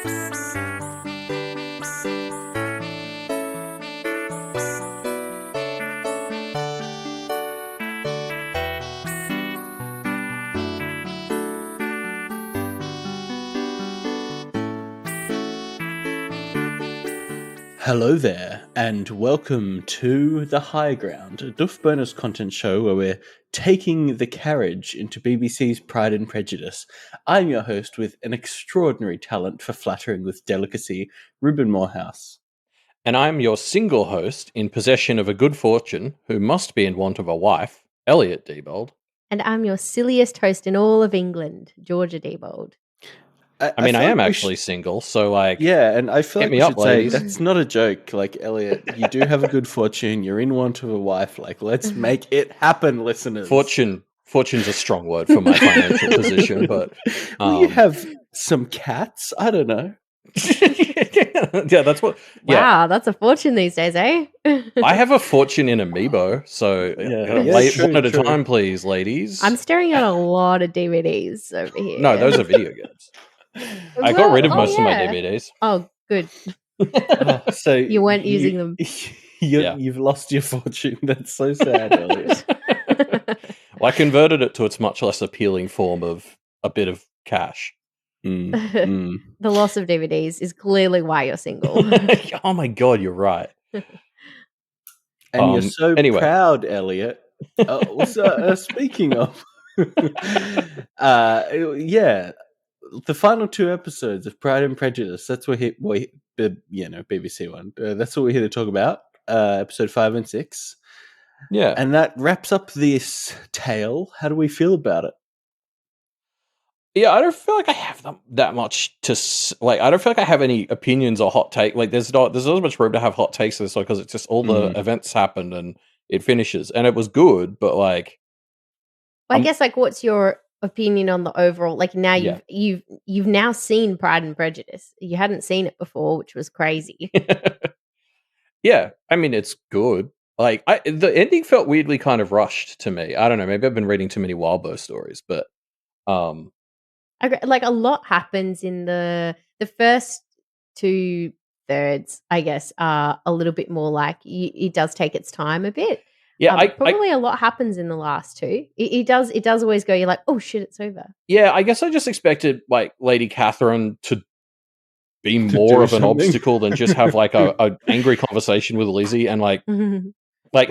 Hello there, and welcome to The High Ground, a Duff bonus content show where we're taking the carriage into BBC's Pride and Prejudice. I'm your host with an extraordinary talent for flattering with delicacy, Reuben Morehouse. And I'm your single host in possession of a good fortune who must be in want of a wife, Elliot Diebold. And I'm your silliest host in all of England, Georgia Diebold. I am actually single, so yeah, and I feel hit like me we up, should say ladies. that's not a joke. Like, Elliot, you do have a good fortune. You're in want of a wife. Like, let's make it happen, listeners. Fortune's a strong word for my financial position, but will you have some cats? I don't know. Yeah, that's what. Yeah. Wow, that's a fortune these days, eh? I have a fortune in Amiibo, so one at a time, please, ladies. I'm staring at a lot of DVDs over here. No, those are video games. I got rid of most of my DVDs. Oh, good. So you weren't using them. You've lost your fortune. That's so sad, Elliot. Well, I converted it to its much less appealing form of a bit of cash. The loss of DVDs is clearly why you're single. Oh my God, you're right. And you're so proud, Elliot. Speaking of, the final two episodes of Pride and Prejudice. That's BBC one. That's what we're here to talk about. Episode 5 and 6. Yeah, and that wraps up this tale. How do we feel about it? Yeah, I don't feel like I have that much to like. I don't feel like I have any opinions or hot take. Like, there's not as much room to have hot takes this because it's just all the events happened and it finishes, and it was good. But like, I guess what's your opinion on the overall? Like, now you've now seen Pride and Prejudice. You hadn't seen it before, which was crazy. Yeah, I mean, it's good. Like, the ending felt weirdly kind of rushed to me. I don't know. Maybe I've been reading too many Wildbow stories, but like, a lot happens in the first 2/3, I guess, are a little bit more like it does take its time a bit. Yeah, a lot happens in the last two. It does always go. You're like, oh shit, it's over. Yeah, I guess I just expected like Lady Catherine to be more of an obstacle than just have like a angry conversation with Lizzie, and like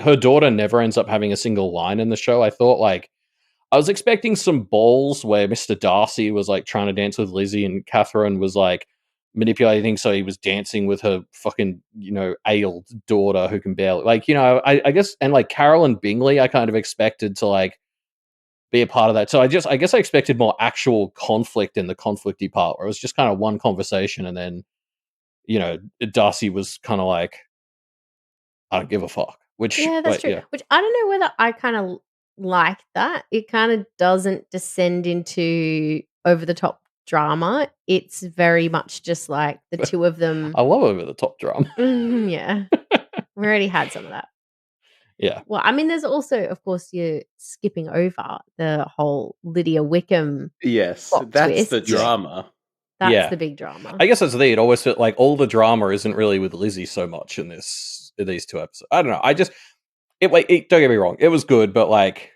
her daughter never ends up having a single line in the show. I thought I was expecting some balls where Mr. Darcy was like trying to dance with Lizzie and Catherine was like manipulating, so he was dancing with her fucking, ailed daughter who can barely, I guess, and like Carol and Bingley, I kind of expected to like be a part of that. So I guess I expected more actual conflict in the conflicty part, where it was just kind of one conversation and then, Darcy was kind of like, I don't give a fuck. Which, yeah, that's true. Yeah. Which I don't know whether I kind of like that. It kind of doesn't descend into over the top drama. It's very much just like the two of them. I love over the top drama. Yeah. We already had some of that. Yeah. Well, I mean, there's also, of course, you're skipping over the whole Lydia Wickham. Yes, that's twist. The drama. That's the big drama. I guess that's the thing. It always felt like all the drama isn't really with Lizzie so much in these two episodes. I don't know. Don't get me wrong. It was good, but like,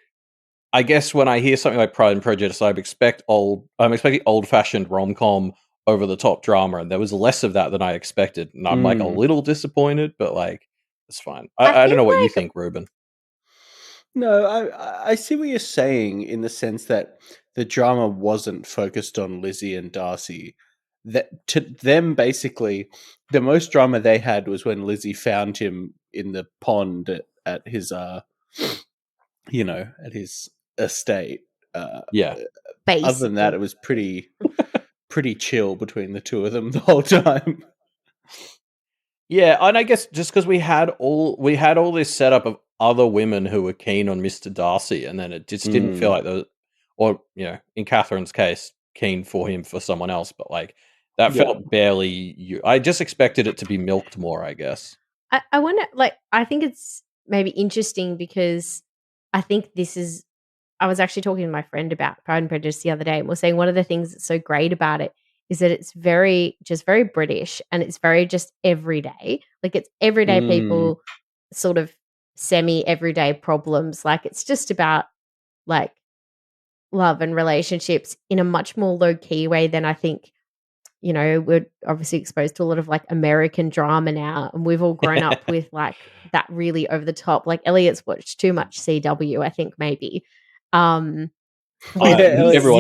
I guess when I hear something like Pride and Prejudice, I'm expecting old-fashioned rom-com over the top drama, and there was less of that than I expected. And I'm like a little disappointed, but like, it's fine. I don't know what you think, Reuben. No, I see what you're saying in the sense that the drama wasn't focused on Lizzie and Darcy. That to them, basically, the most drama they had was when Lizzie found him in the pond at his, at his estate. Basically. Other than that, it was pretty chill between the two of them the whole time. Yeah, and I guess just because we had all this setup of other women who were keen on Mr. Darcy, and then it just didn't feel like those, or in Catherine's case, keen for him for someone else, but like that felt barely. I just expected it to be milked more, I guess. I wonder, I think it's maybe interesting because I think this is. I was actually talking to my friend about Pride and Prejudice the other day, and we're saying one of the things that's so great about it is that it's very British, and it's very just everyday. Like, it's everyday people, sort of semi-everyday problems. Like, it's just about, like, love and relationships in a much more low-key way than I think, we're obviously exposed to a lot of, like, American drama now, and we've all grown up with, like, that really over the top. Like, Elliot's watched too much CW, I think, maybe. Everyone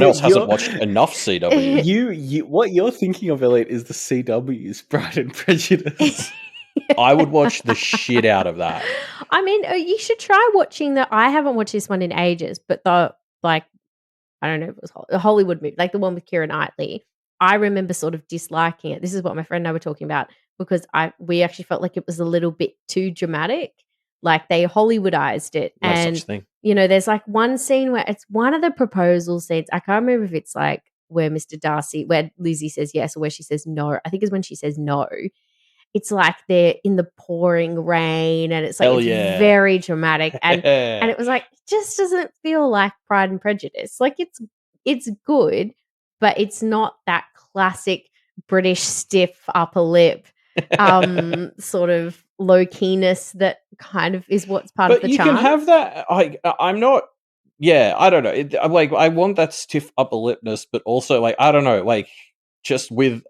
else hasn't watched enough CW. What you're thinking of, Elliot, is the CW's Pride and Prejudice. I would watch the shit out of that. I mean, you should try watching I haven't watched this one in ages, but I don't know if it was a Hollywood movie, like the one with Keira Knightley. I remember sort of disliking it. This is what my friend and I were talking about, because we actually felt like it was a little bit too dramatic. Like, they Hollywoodized it. No and, such thing. There's like one scene where it's one of the proposal scenes. I can't remember if it's like where where Lizzie says yes or where she says no. I think it's when she says no. It's like they're in the pouring rain, and it's like very dramatic. And it was like, it just doesn't feel like Pride and Prejudice. Like, it's good, but it's not that classic British stiff upper lip sort of low keyness that kind of is what's part of the charm. But you can have that. I'm not. Yeah, I don't know. I want that stiff upper lipness, but also, like, I don't know, like, just with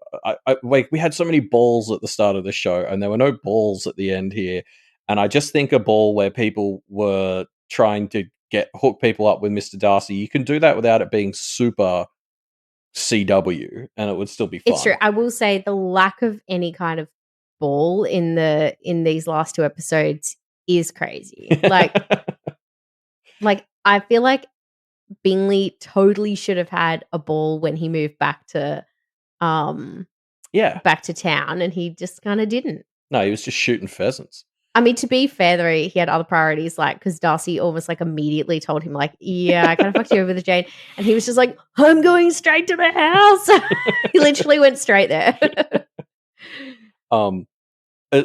like, we had so many balls at the start of the show, and there were no balls at the end here. And I just think a ball where people were trying to hook people up with Mr. Darcy, you can do that without it being super CW, and it would still be fun. It's true. I will say the lack of any kind of ball in these last two episodes is crazy. Like, I feel like Bingley totally should have had a ball when he moved back to back to town, and he just kind of didn't. No, he was just shooting pheasants. I mean, to be fair, though, he had other priorities, like, because Darcy almost, like, immediately told him, like, yeah, I kind of fucked you over with Jane. And he was just like, I'm going straight to the house. He literally went straight there.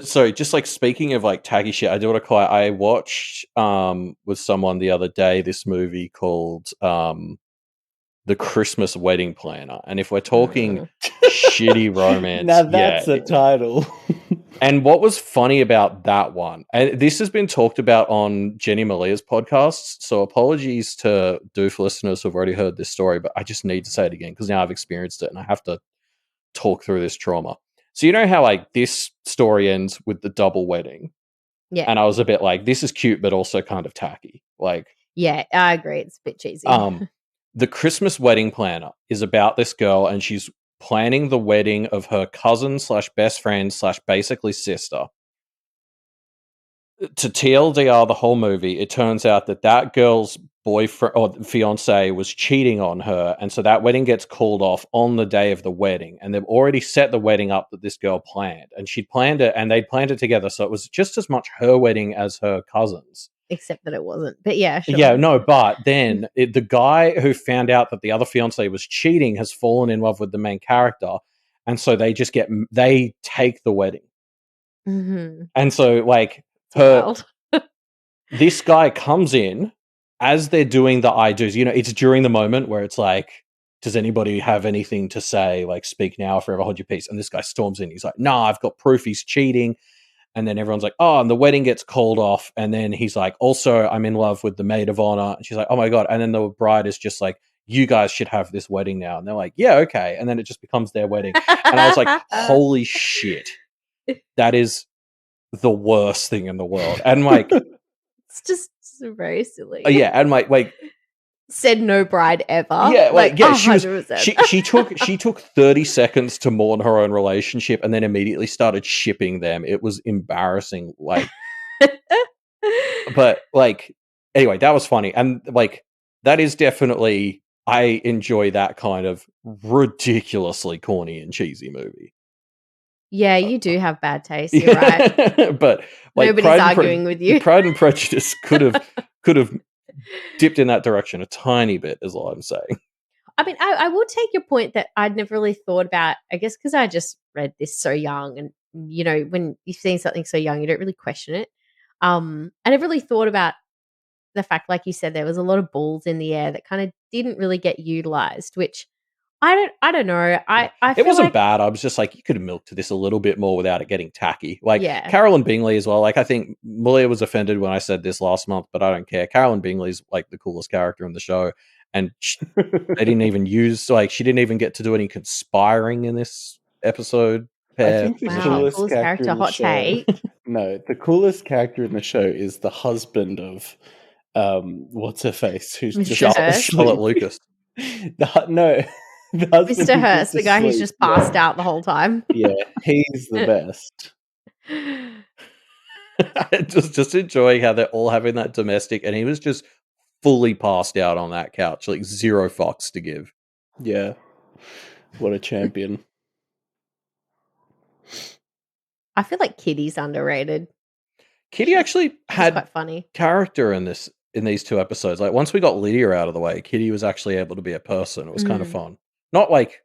Sorry, just, like, speaking of, like, taggy shit, I do want to call out, I watched with someone the other day this movie called The Christmas Wedding Planner. And if we're talking shitty romance, now that's a title. And what was funny about that one, and this has been talked about on Jenny Malia's podcasts, so apologies to Doof listeners who've already heard this story, but I just need to say it again because now I've experienced it and I have to talk through this trauma. So you know how, like, this story ends with the double wedding? Yeah. And I was a bit like, this is cute, but also kind of tacky. Like, yeah, I agree. It's a bit cheesy. The Christmas Wedding Planner is about this girl, and she's planning the wedding of her cousin / best friend / basically sister. To TLDR the whole movie, it turns out that girl's boyfriend or fiance was cheating on her, and so that wedding gets called off on the day of the wedding, and they've already set the wedding up that this girl planned, and she'd planned it, and they'd planned it together, so it was just as much her wedding as her cousin's. Except that it wasn't. But yeah, sure. Yeah, no, but then the guy who found out that the other fiance was cheating has fallen in love with the main character, and so they take the wedding. Mm-hmm. And so, like, this guy comes in as they're doing the I do's. You know, it's during the moment where it's like, does anybody have anything to say? Like, speak now or forever hold your peace. And this guy storms in. He's like, no, I've got proof he's cheating. And then everyone's like, oh, and the wedding gets called off. And then he's like, also, I'm in love with the maid of honor. And she's like, oh my God. And then the bride is just like, you guys should have this wedding now. And they're like, yeah, okay. And then it just becomes their wedding. And I was like, holy shit. That is the worst thing in the world. And like, it's just very silly. Yeah. And like, said no bride ever. Yeah, like yeah, she took 30 seconds to mourn her own relationship and then immediately started shipping them. It was embarrassing. Like, but like, anyway, that was funny, and like, that is definitely, I enjoy that kind of ridiculously corny and cheesy movie. Yeah, you do have bad taste. You're right. But like, nobody's arguing with you. Pride and Prejudice could have dipped in that direction a tiny bit, is all I'm saying. I mean, I will take your point that I'd never really thought about, I guess because I just read this so young, and, you know, when you've seen something so young, you don't really question it. I never really thought about the fact, like you said, there was a lot of balls in the air that kind of didn't really get utilized, which I don't know. I It feel wasn't like, bad. I was just like, you could have milked this a little bit more without it getting tacky. Like yeah. Carolyn Bingley as well. Like I think Malia was offended when I said this last month, but I don't care. Carolyn Bingley's like the coolest character in the show, and they didn't even use she didn't even get to do any conspiring in this episode. I think the Wow, coolest coolest character in the hot show. take. No, the coolest character in the show is the husband of what's her face, who's Mr. just Hurst. Charlotte Lucas. the husband Mr. who's Hurst, the guy who's asleep. just passed out the whole time. Yeah, he's the best. just enjoying how they're all having that domestic, and he was just fully passed out on that couch, like zero fucks to give. Yeah, what a champion. I feel like Kitty's underrated. Kitty actually had quite funny character in these two episodes. Like once we got Lydia out of the way, Kitty was actually able to be a person. It was kind of fun. Not like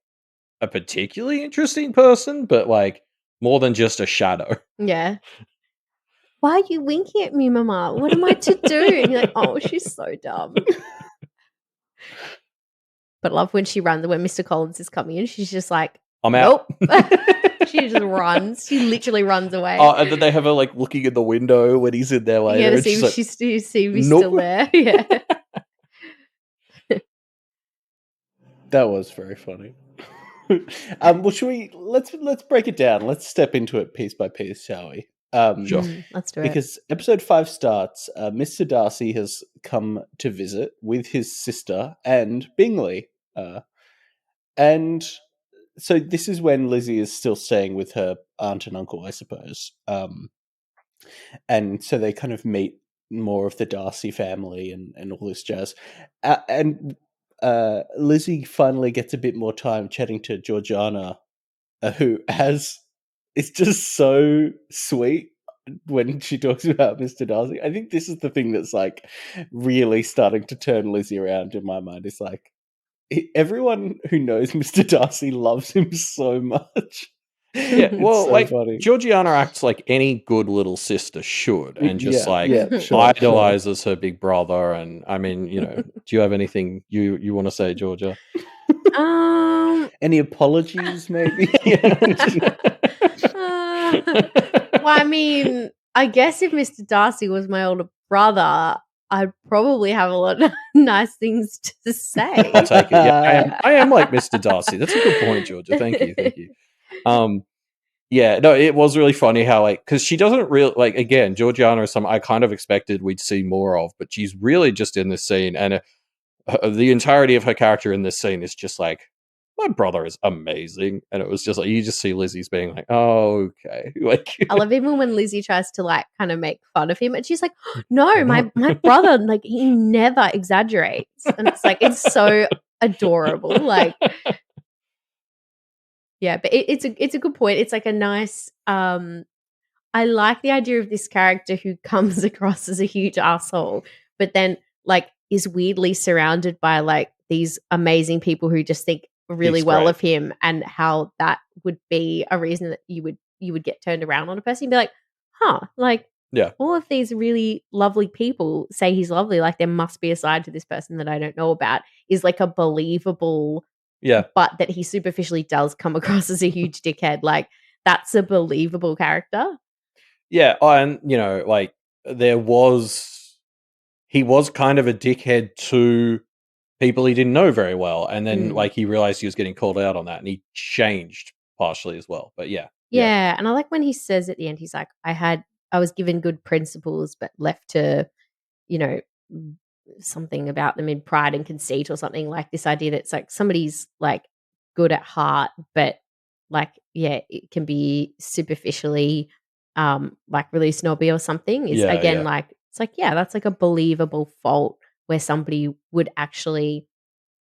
a particularly interesting person, but like more than just a shadow. Yeah. Why are you winking at me, Mama? What am I to do? And you're like, oh, she's so dumb. But love when Mr. Collins is coming in, she's just like, I'm out. Nope. She just runs. She literally runs away. Oh, and then they have her like looking in the window when he's in there later. Yeah, to see if she's still there. Yeah. That was very funny. Well, let's break it down. Let's step into it piece by piece, shall we? Sure. Let's do it. Because episode 5 starts, Mr. Darcy has come to visit with his sister and Bingley. And so this is when Lizzie is still staying with her aunt and uncle, I suppose. And so they kind of meet more of the Darcy family and all this jazz. And Lizzie finally gets a bit more time chatting to Georgiana, who it's just so sweet when she talks about Mr. Darcy. I think this is the thing that's like really starting to turn Lizzie around in my mind. It's like everyone who knows Mr. Darcy loves him so much. Yeah, well, so like funny. Georgiana acts like any good little sister should, and just idolizes her big brother. And I mean, do you have anything you want to say, Georgia? Any apologies, maybe? Well, I mean, I guess if Mr. Darcy was my older brother, I'd probably have a lot of nice things to say. I'll take it. Yeah, I am like Mr. Darcy. That's a good point, Georgia. Thank you. Yeah, no, it was really funny how because she doesn't really again, Georgiana is I kind of expected we'd see more of, but she's really just in this scene, and the entirety of her character in this scene is just like, my brother is amazing, and it was just like you just see Lizzie's being like, oh, okay. Like I love even when Lizzie tries to kind of make fun of him, and she's like, no, my brother, he never exaggerates, and it's like it's so adorable, yeah, but it's a good point. It's like a nice. I like the idea of this character who comes across as a huge asshole, but then is weirdly surrounded by these amazing people who just think really well of him, and how that would be a reason that you would get turned around on a person and be like, huh, yeah, all of these really lovely people say he's lovely. There must be a side to this person that I don't know about. Is a believable. Yeah. But that he superficially does come across as a huge dickhead. That's a believable character. Yeah. And, he was kind of a dickhead to people he didn't know very well. And then, he realized he was getting called out on that, and he changed partially as well. But yeah. Yeah. And I like when he says at the end, he's like, I was given good principles, but left to, something about them in pride and conceit or something, this idea that it's somebody's good at heart, but it can be superficially really snobby or something is it's that's a believable fault where somebody would actually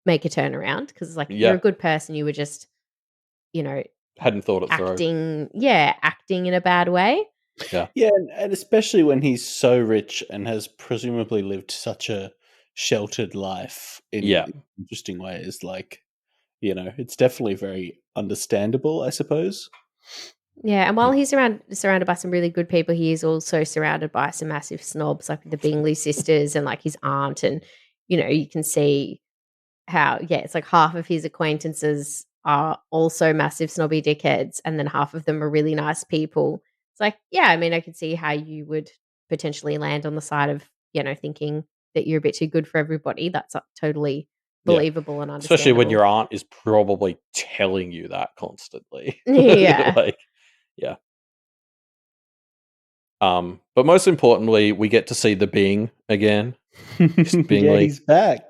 make a turnaround, because it's you're a good person, you were just hadn't thought it acting in a bad way. Yeah, and especially when he's so rich and has presumably lived such a sheltered life in interesting ways. It's definitely very understandable, I suppose. Yeah, and while he's surrounded by some really good people, he is also surrounded by some massive snobs, like the Bingley sisters and his aunt, and you can see how, it's like half of his acquaintances are also massive snobby dickheads, and then half of them are really nice people. It's like, yeah, I mean, I could see how you would potentially land on the side of, thinking that you're a bit too good for everybody. That's totally believable and understandable. Especially when your aunt is probably telling you that constantly. Yeah. Like, yeah. But most importantly, we get to see the Bing again. Just Bingley. He's back.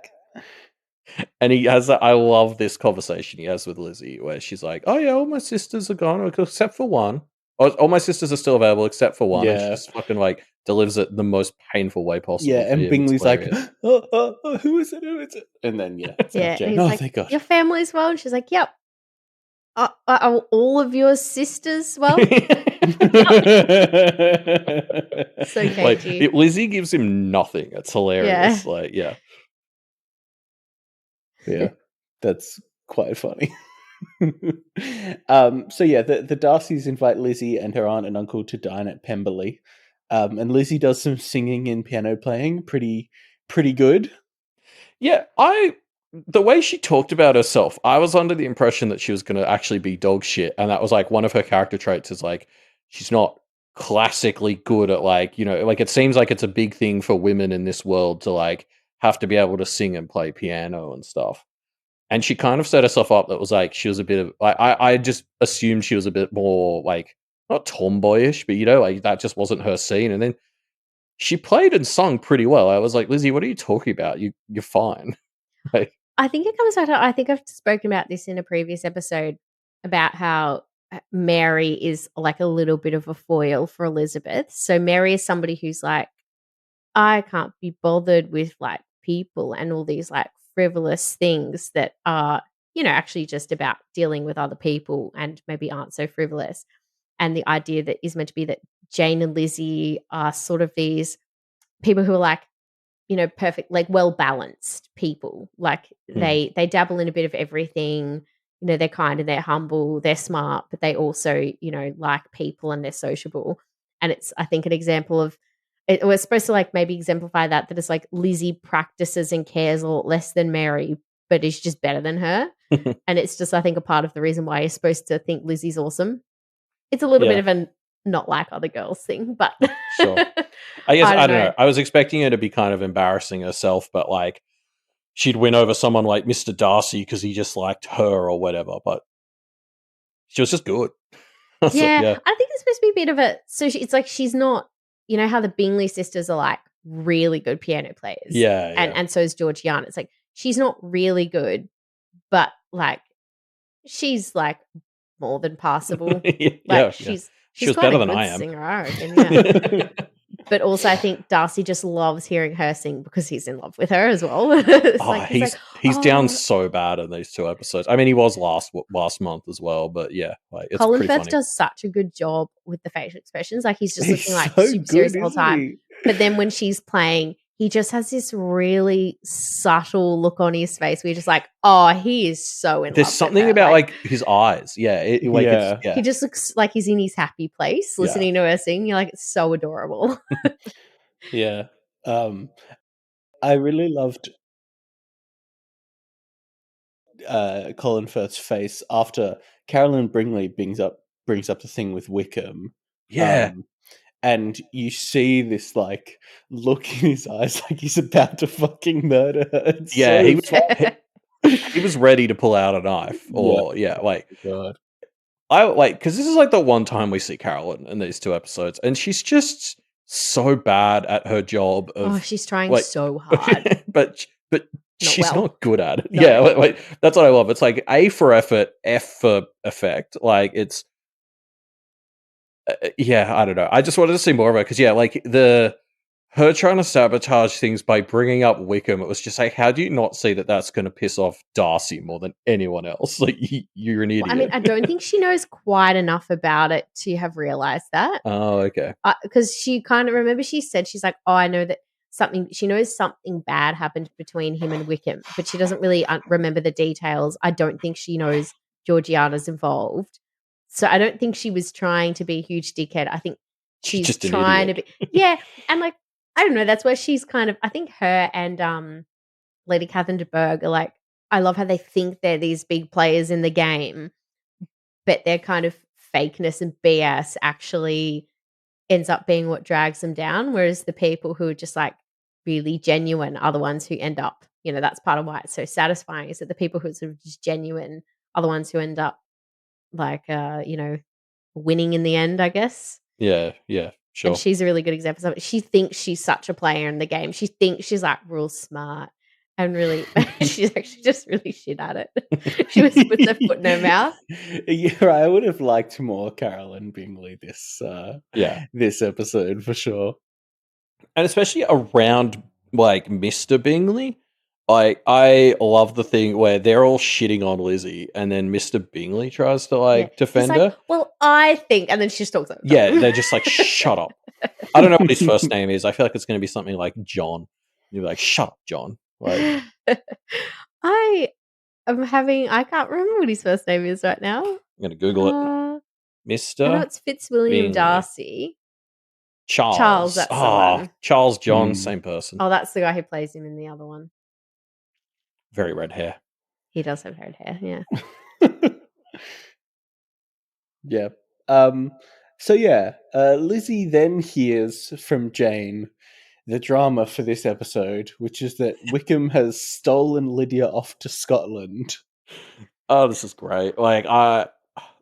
And he has I love this conversation he has with Lizzie where she's like, oh yeah, all my sisters are gone except for one. All my sisters are still available except for one. And she just fucking like delivers it the most painful way possible. Yeah, and Bingley's like, who is it? Who is it? And then, it's not Jane. And he's like, thank God. Your family's well? And she's like, yep. Are all of your sisters well? So cagey. Like, Lizzie gives him nothing. It's hilarious. Yeah. Like, yeah. Yeah, that's quite funny. So yeah, the Darcys invite Lizzie and her aunt and uncle to dine at Pemberley. And Lizzie does some singing and piano playing, pretty good. Yeah, the way she talked about herself, I was under the impression that she was going to actually be dog shit, and that was like one of her character traits is like she's not classically good at like like it seems like it's a big thing for women in this world to like have to be able to sing and play piano and stuff. And she kind of set herself up that was like she was a bit of like I just assumed she was a bit more like not tomboyish, but like that just wasn't her scene. And then she played and sung pretty well. I was like, Lizzie, what are you talking about? You're fine. Like, I think it comes back to, I think I've spoken about this in a previous episode about how Mary is like a little bit of a foil for Elizabeth. So Mary is somebody who's like, I can't be bothered with like people and all these like frivolous things that are, actually just about dealing with other people and maybe aren't so frivolous. And the idea that is meant to be that Jane and Lizzie are sort of these people who are like, perfect, like well-balanced people. Like they dabble in a bit of everything. They're kind and they're humble, they're smart, but they also, like people and they're sociable. And it's, I think, an example of, it was supposed to like maybe exemplify that it's like Lizzie practices and cares a lot less than Mary, but is just better than her. And it's just, I think, a part of the reason why you're supposed to think Lizzie's awesome. It's a little bit of a not like other girls thing, but sure. I guess I don't know. I was expecting her to be kind of embarrassing herself, but like she'd win over someone like Mr. Darcy because he just liked her or whatever, but she was just good. I think it's supposed to be a bit of a, so it's like she's not, how the Bingley sisters are like really good piano players. Yeah. And so is Georgiana. It's like she's not really good, but like she's like more than passable. She was better than I am. Singer, I reckon, But also, I think Darcy just loves hearing her sing because he's in love with her as well. He's down so bad in these 2 episodes. I mean, he was last month as well, but yeah, like it's Colin pretty Firth funny. does such a good job with the facial expressions. Like he's just looking like so super serious the whole good, time. isn't But then when she's playing, he just has this really subtle look on his face where you're just like, oh, he is so in love. There's something with her. about like his eyes. Yeah. He just looks like he's in his happy place listening to her sing. You're like, it's so adorable. Yeah. I really loved Colin Firth's face after Carolyn Bringley brings up the thing with Wickham. Yeah. And you see this like look in his eyes like he's about to fucking murder her. He was ready to pull out a knife. Or God. I like because this is like the one time we see Carolyn in these 2 episodes, and she's just so bad at her job. She's trying so hard, but she's not good at it. No. Yeah, that's what I love. It's like A for effort, F for effect. Like it's, I don't know. I just wanted to see more of her because like her trying to sabotage things by bringing up Wickham. It was just like, how do you not see that that's going to piss off Darcy more than anyone else? Like you're an idiot. I mean, I don't think she knows quite enough about it to have realized that. Oh, okay. Because she kind of, remember she said, she's like, oh, I know that she knows something bad happened between him and Wickham, but she doesn't really remember the details. I don't think she knows Georgiana's involved. So I don't think she was trying to be a huge dickhead. I think she's just trying to be. Yeah. And like, I don't know. That's where she's kind of, I think her and Lady Catherine de Bourgh are like I love how they think they're these big players in the game, but their kind of fakeness and BS actually ends up being what drags them down. Whereas the people who are just like really genuine are the ones who end up, that's part of why it's so satisfying, is that the people who are sort of just genuine are the ones who end up like, winning in the end, I guess. Yeah, sure. And she's a really good example of it. She thinks she's such a player in the game. She thinks she's like real smart and really, she's actually just really shit at it. She always puts her foot in her mouth. Yeah, I would have liked more Carolyn Bingley this episode for sure. And especially around like Mr. Bingley. Like, I love the thing where they're all shitting on Lizzie and then Mr. Bingley tries to defend her. Well, I think, and then she just talks over. Yeah, they're just like, shut up. I don't know what his first name is. I feel like it's going to be something like John. You're like, shut up, John. Like, I can't remember what his first name is right now. I'm going to Google it. Mr. I know it's Fitzwilliam Bingley. Darcy. Charles, that's the one. Charles John, same person. Oh, that's the guy who plays him in the other one. Very red hair. He does have red hair, yeah. Yeah. So yeah, Lizzie then hears from Jane the drama for this episode, which is that Wickham has stolen Lydia off to Scotland. Oh, this is great. Like,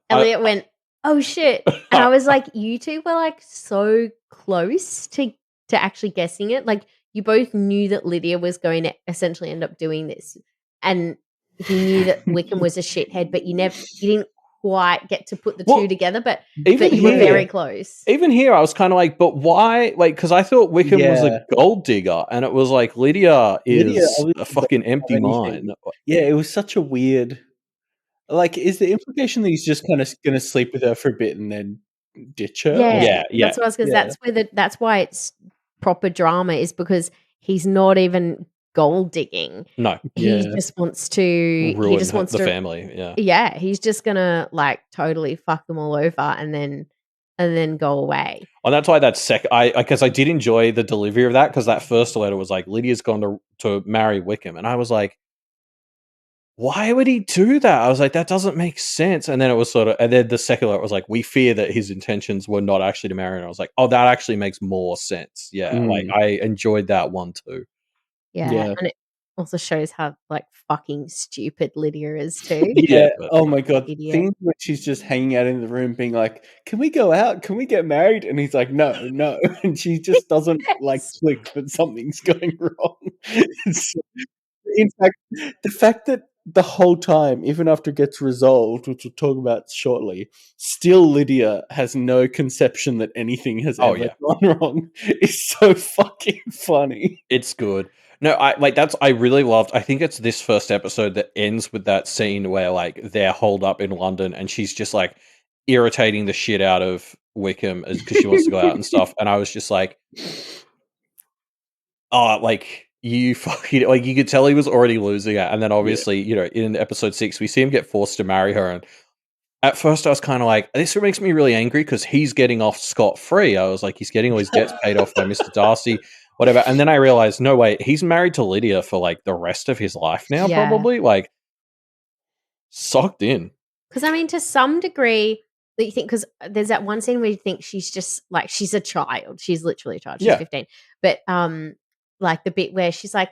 Elliot went, oh shit. And I was like, you two were like so close to actually guessing it. Like, you both knew that Lydia was going to essentially end up doing this. And you knew that Wickham was a shithead, but you didn't quite get to put the two together, but you were very close. Even here, I was kind of like, but why? Like, because I thought Wickham was a gold digger, and it was like Lydia is a fucking empty mine. Yeah, it was such a weird. Like, is the implication that he's just kind of going to sleep with her for a bit and then ditch her? Yeah. That's what I was going to. That's why it's proper drama, is because he's not even gold digging. No, he just wants to ruin the family. Yeah, he's just gonna like totally fuck them all over and then go away. And that's why because I did enjoy the delivery of that, because that first letter was like, Lydia's gone to marry Wickham, and I was like, why would he do that? I was like, that doesn't make sense. And then it was and then the second letter was like, we fear that his intentions were not actually to marry her. And I was like, oh, that actually makes more sense. Yeah, like I enjoyed that one too. Yeah, and it also shows how like fucking stupid Lydia is too. Yeah. Oh my god. Things where she's just hanging out in the room, being like, "Can we go out? Can we get married?" And he's like, "No," and she just doesn't like click that something's going wrong. In fact, the fact that the whole time, even after it gets resolved, which we'll talk about shortly, still Lydia has no conception that anything has ever gone wrong, is so fucking funny. It's good. No, I really loved, I think it's this first episode that ends with that scene where like they're holed up in London and she's just like irritating the shit out of Wickham because she wants to go out and stuff. And I was just like, oh, like you fucking, like you could tell he was already losing it. And then obviously, in episode 6, we see him get forced to marry her. And at first I was kind of like, this makes me really angry because he's getting off scot-free. I was like, he's getting all his debts paid off by Mr. Darcy. Whatever. And then I realized, no, wait, he's married to Lydia for like the rest of his life now, probably. Like, sucked in. Because I mean, to some degree, that you think, because there's that one scene where you think she's just like, she's a child. She's literally a child. She's 15. But like the bit where she's like,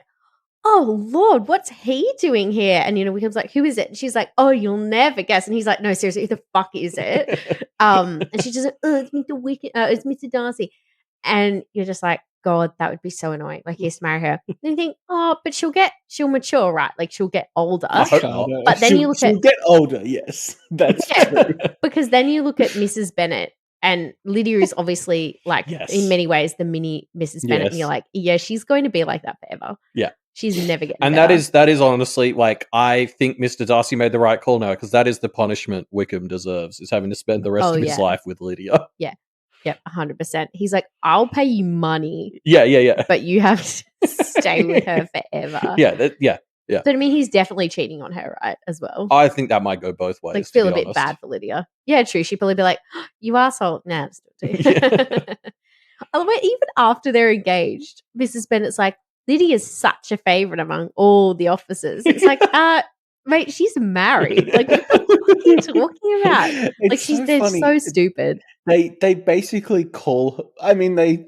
oh Lord, what's he doing here? And Wickham's like, who is it? And she's like, oh, you'll never guess. And he's like, no, seriously, who the fuck is it? And she's just like, oh, it's Mr. Wickham, it's Mr. Darcy. And you're just like, God, that would be so annoying. Like, he has to marry her. And you think, oh, but she'll mature, right? Like, she'll get older. But then she'll get older, yes. That's true. Because then you look at Mrs. Bennett, and Lydia is obviously, like, in many ways, the mini Mrs. Bennett. And you're like, yeah, she's going to be like that forever. Yeah. She's never getting And better. that is honestly, like, I think Mr. Darcy made the right call now, because that is the punishment Wickham deserves, is having to spend the rest of his life with Lydia. Yeah. Yep, 100%. He's like, I'll pay you money. Yeah. But you have to stay with her forever. Yeah. But I mean, he's definitely cheating on her, right, as well. I think that might go both ways. Like, feel a bit bad for Lydia. Yeah, true. She'd probably be like, oh, you asshole. Nah, I'm still too. Although even after they're engaged, Mrs. Bennett's like, Lydia's such a favorite among all the officers. It's like, mate, she's married. Like, what the fuck are you talking about? It's Like, they're funny. so stupid. They basically call her, I mean, they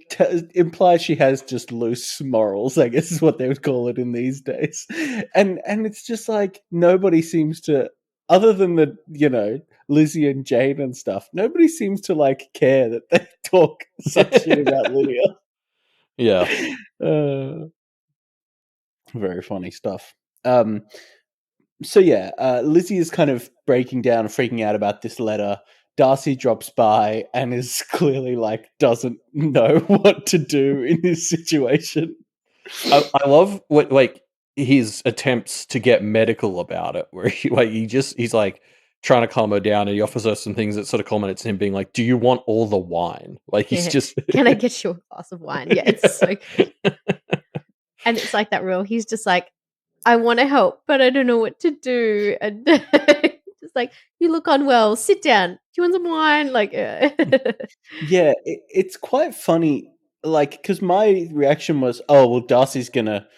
imply she has just loose morals, I guess is what they would call it in these days. And it's just like, nobody seems to, other than Lizzie and Jane and stuff, nobody seems to like care that they talk such shit about Lydia. Yeah. Very funny stuff. So yeah, Lizzie is kind of breaking down and freaking out about this letter. Darcy drops by and is clearly like, doesn't know what to do in this situation. I love what like his attempts to get medical about it, where he's like trying to calm her down, and he offers her some things that sort of culminates in him being like, "Do you want all the wine?" Like he's just, can I get you a glass of wine? Yeah, it's so good. And it's like that rule. He's just like, I want to help, but I don't know what to do. And just like, you look unwell. Sit down. Do you want some wine? Like, yeah, it's quite funny. Like, because my reaction was, oh well, Darcy's gonna.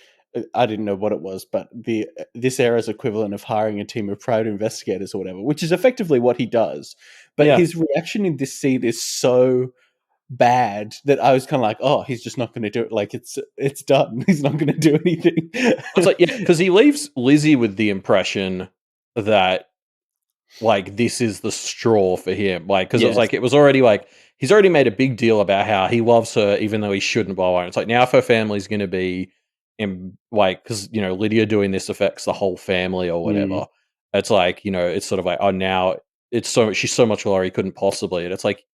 I didn't know what it was, but this era's equivalent of hiring a team of private investigators or whatever, which is effectively what he does. But his reaction in this scene is so bad that I was kind of like, oh, he's just not going to do it. Like, it's done. He's not going to do anything. It's like, yeah, because he leaves Lizzie with the impression that like this is the straw for him. Like, because it was like, it was already like, he's already made a big deal about how he loves her even though he shouldn't, blah, blah. It's like, now if her family's going to be in, like, because Lydia doing this affects the whole family or whatever. It's like, it's sort of like, oh, now she's so much lower he couldn't possibly. And it's like,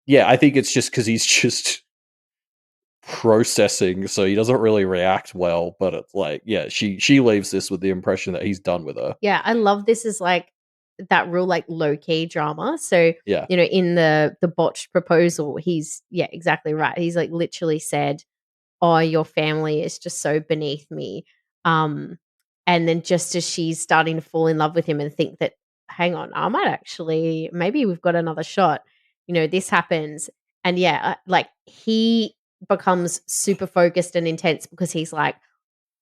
yeah, I think it's just because he's just processing, so he doesn't really react well. But it's like, yeah, she leaves this with the impression that he's done with her. Yeah, I love this as like that real like low key drama. So yeah, in the botched proposal, he's exactly right. He's like literally said, "Oh, your family is just so beneath me." And then just as she's starting to fall in love with him and think that, hang on, I might actually, maybe we've got another shot. This happens, and like he becomes super focused and intense because he's like,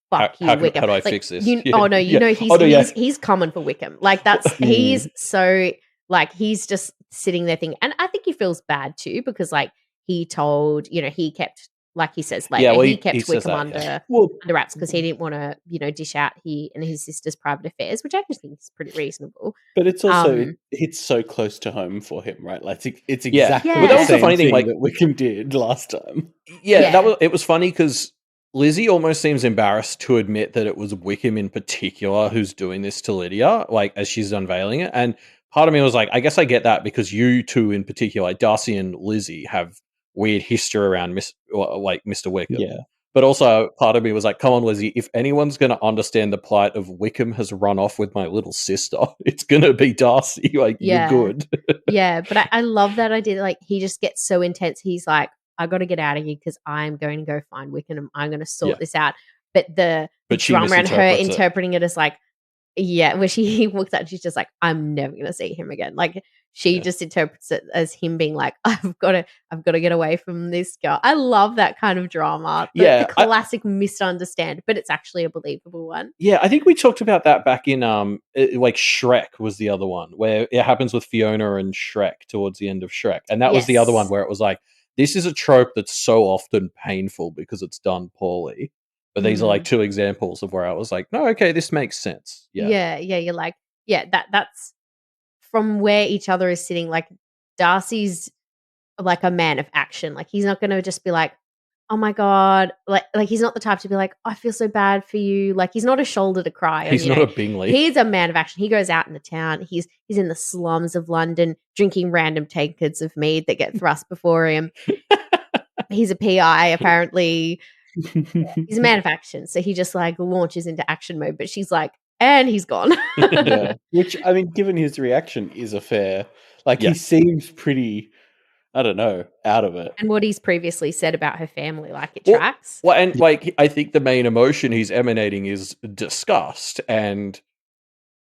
fuck you, Wickham. How do I like, fix this? Oh no, he's coming for Wickham. Like he's so like he's just sitting there thinking, and I think he feels bad too because like he told he kept, like he says later, he kept Wickham under wraps because he didn't want to dish out he and his sister's private affairs, which I actually think is pretty reasonable. But it's also it's so close to home for him, right? Like it's exactly But that was the funny thing like that Wickham did last time. It was funny because Lizzie almost seems embarrassed to admit that it was Wickham in particular who's doing this to Lydia, like as she's unveiling it. And part of me was like, I guess I get that because you two in particular, like Darcy and Lizzie, have weird history around Mr. Wickham. Yeah. But also part of me was like, come on, Lizzie, if anyone's going to understand the plight of Wickham has run off with my little sister, it's going to be Darcy. Like, you're good. Yeah, but I love that idea. Like, he just gets so intense. He's like, I got to get out of here because I'm going to go find Wickham and I'm going to sort this out. But the drama around her interpreting it as like, where she walks out and she's just like, I'm never going to see him again. Like, she just interprets it as him being like, I've got to get away from this girl. I love that kind of drama. The classic misunderstand, but it's actually a believable one. Yeah, I think we talked about that back in like Shrek was the other one where it happens with Fiona and Shrek towards the end of Shrek. And that was the other one where it was like, this is a trope that's so often painful because it's done poorly. But these are like two examples of where I was like, no, okay, this makes sense. Yeah. You're like, that's from where each other is sitting. Like Darcy's like a man of action. Like he's not going to just be like, oh my God. Like he's not the type to be like, I feel so bad for you. Like he's not a shoulder to cry on. He's not a Bingley. He's a man of action. He goes out in the town. He's in the slums of London drinking random tankards of mead that get thrust before him. He's a PI apparently. He's a man of action. So he just like launches into action mode. But she's like, and he's gone. Which, I mean, given his reaction is a fair, like he seems pretty, I don't know, out of it. And what he's previously said about her family, like it tracks. Well, and like I think the main emotion he's emanating is disgust, and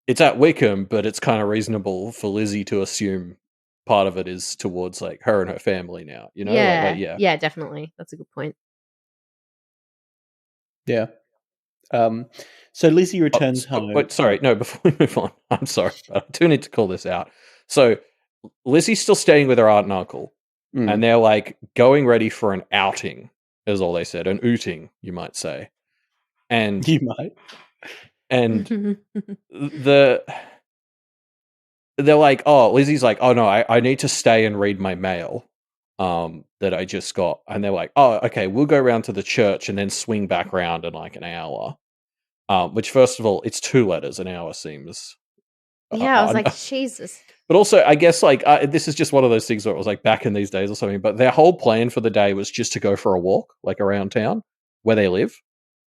it's at Wickham, but it's kind of reasonable for Lizzie to assume part of it is towards like her and her family now. Yeah, definitely. That's a good point. Yeah. So Lizzie returns home. Wait, sorry, no, before we move on, I'm sorry, but I do need to call this out. So Lizzie's still staying with her aunt and uncle, and they're like going ready for an outing, is all they said, an ooting, you might say. And You might. And they're like, oh, Lizzie's like, oh no, I need to stay and read my mail that I just got. And they're like, oh, okay, we'll go round to the church and then swing back round in like an hour. Which, first of all, it's 2 letters. An hour seems Yeah, I was odd. like, Jesus. But also, I guess like this is just one of those things where it was like back in these days or something. But their whole plan for the day was just to go for a walk, like around town where they live.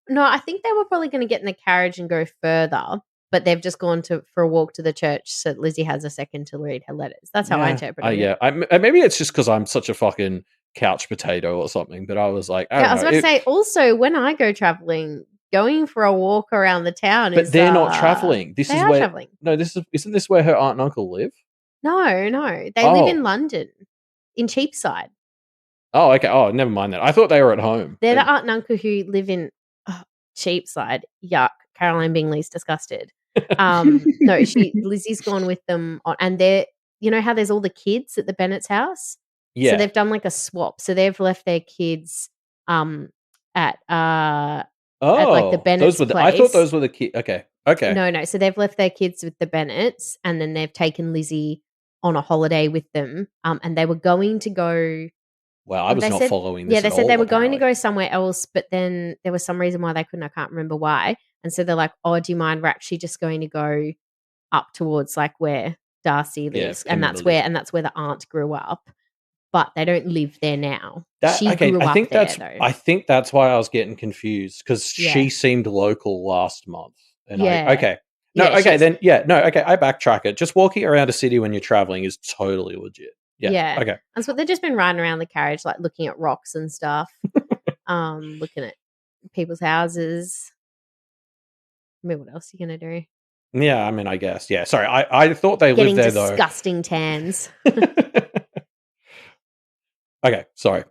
No, I think they were probably going to get in the carriage and go further, but they've just gone for a walk to the church so that Lizzie has a second to read her letters. That's how I interpreted it. Yeah. Maybe it's just because I'm such a fucking couch potato or something. But I was like, I was about to say, also, when I go traveling, going for a walk around the town but is... they're not traveling. This they is are where traveling. No, isn't this where her aunt and uncle live? No. They live in London, in Cheapside. Oh, okay. Oh, never mind that. I thought they were at home. They're the aunt and uncle who live in Cheapside. Yuck. Caroline Bingley's disgusted. No, Lizzie's gone with them and they're, you know how there's all the kids at the Bennett's house? Yeah. So they've done like a swap. So they've left their kids at like the Bennett's place. I thought those were the kids. Okay. No. So they've left their kids with the Bennetts and then they've taken Lizzie on a holiday with them. And they were going to go... Wow, I was not following this. Yeah, they at said all, they were apparently. going to go somewhere else, but then there was some reason why they couldn't. I can't remember why. And so they're like, "Oh, do you mind? We're actually just going to go up towards like where Darcy lives, and that's where the aunt grew up, but they don't live there now. She grew up there, though. I think that's why I was getting confused because she seemed local last month. And I backtrack it. Just walking around a city when you're traveling is totally legit. Yeah. Okay. That's what they've just been riding around the carriage, like looking at rocks and stuff, looking at people's houses. I mean, what else are you gonna do? Yeah, I mean, I guess. Yeah. Sorry, I thought they lived there though. Getting disgusting tans. Okay, sorry.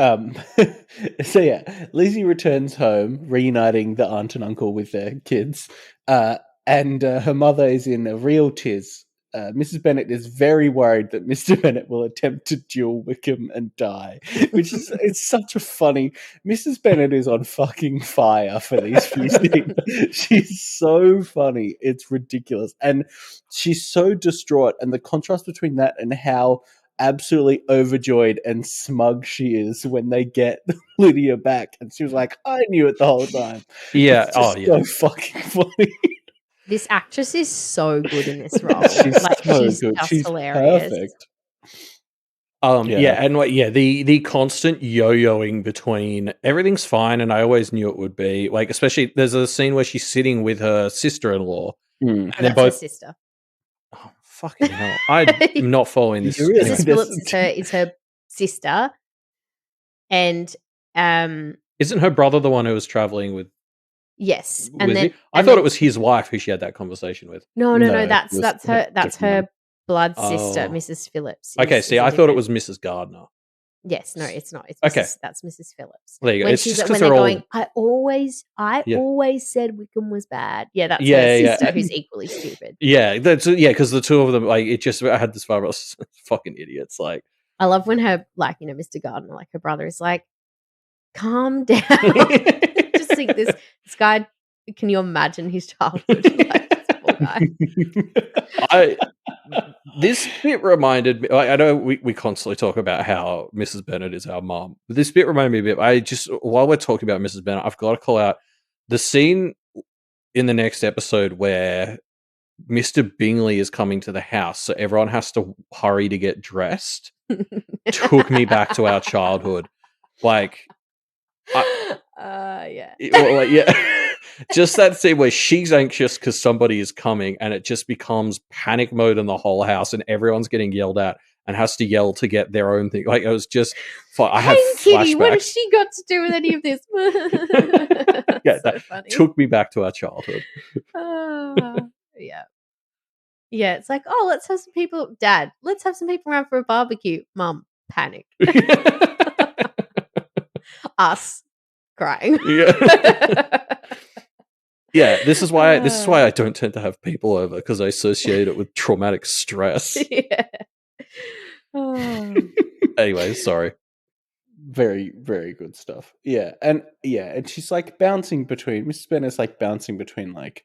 So yeah, Lizzie returns home, reuniting the aunt and uncle with their kids, and her mother is in a real tiz. Mrs. Bennet is very worried that Mr. Bennet will attempt to duel Wickham and die, which is it's such a funny... Mrs. Bennet is on fucking fire for these few scenes. She's so funny. It's ridiculous. And she's so distraught. And the contrast between that and how absolutely overjoyed and smug she is when they get Lydia back. And she was like, I knew it the whole time. Yeah. It's so fucking funny. This actress is so good in this role. She's she's good. Just she's hilarious. Perfect. The constant yo-yoing between everything's fine, and I always knew it would be like, especially there's a scene where she's sitting with her sister-in-law, and they're both her sister. Oh, fucking hell! I'm not following this. Mrs. Phillips is her sister, and isn't her brother the one who was traveling with? Yes, I thought it was his wife who she had that conversation with. No, that's her blood sister, Mrs. Phillips. Okay, see, I thought it was Mrs. Gardner. Yes, no, it's not. It's that's Mrs. Phillips. There you go. When it's just when because they're all... going, I always said Wickham was bad. Yeah, that's her sister who's equally stupid. Yeah, because the two of them, like, it just I had this vibe. Fucking idiots. Like, I love when her, like, you know, Mr. Gardner, like her brother, is like, calm down. Just think this guy. Can you imagine his childhood? Like, this poor guy. This bit reminded me. Like, I know we constantly talk about how Mrs. Bennet is our mom. But this bit reminded me a bit. While we're talking about Mrs. Bennet, I've got to call out the scene in the next episode where Mr. Bingley is coming to the house, so everyone has to hurry to get dressed. Took me back to our childhood. Like, just that scene where she's anxious because somebody is coming, and it just becomes panic mode in the whole house, and everyone's getting yelled at and has to yell to get their own thing. Like, it was just fun. I have flashbacks. Kitty, what has she got to do with any of this? Yeah, that funny. Took me back to our childhood. Yeah, it's like, oh, let's have some people. Dad, let's have some people around for a barbecue. Mum, panic. Us. crying. Yeah, this is why I don't tend to have people over, because I associate it with traumatic stress. Yeah. Oh. Anyway, sorry. Very, very good stuff. Yeah, and she's like bouncing between. Mrs. Bennet's like bouncing between, like,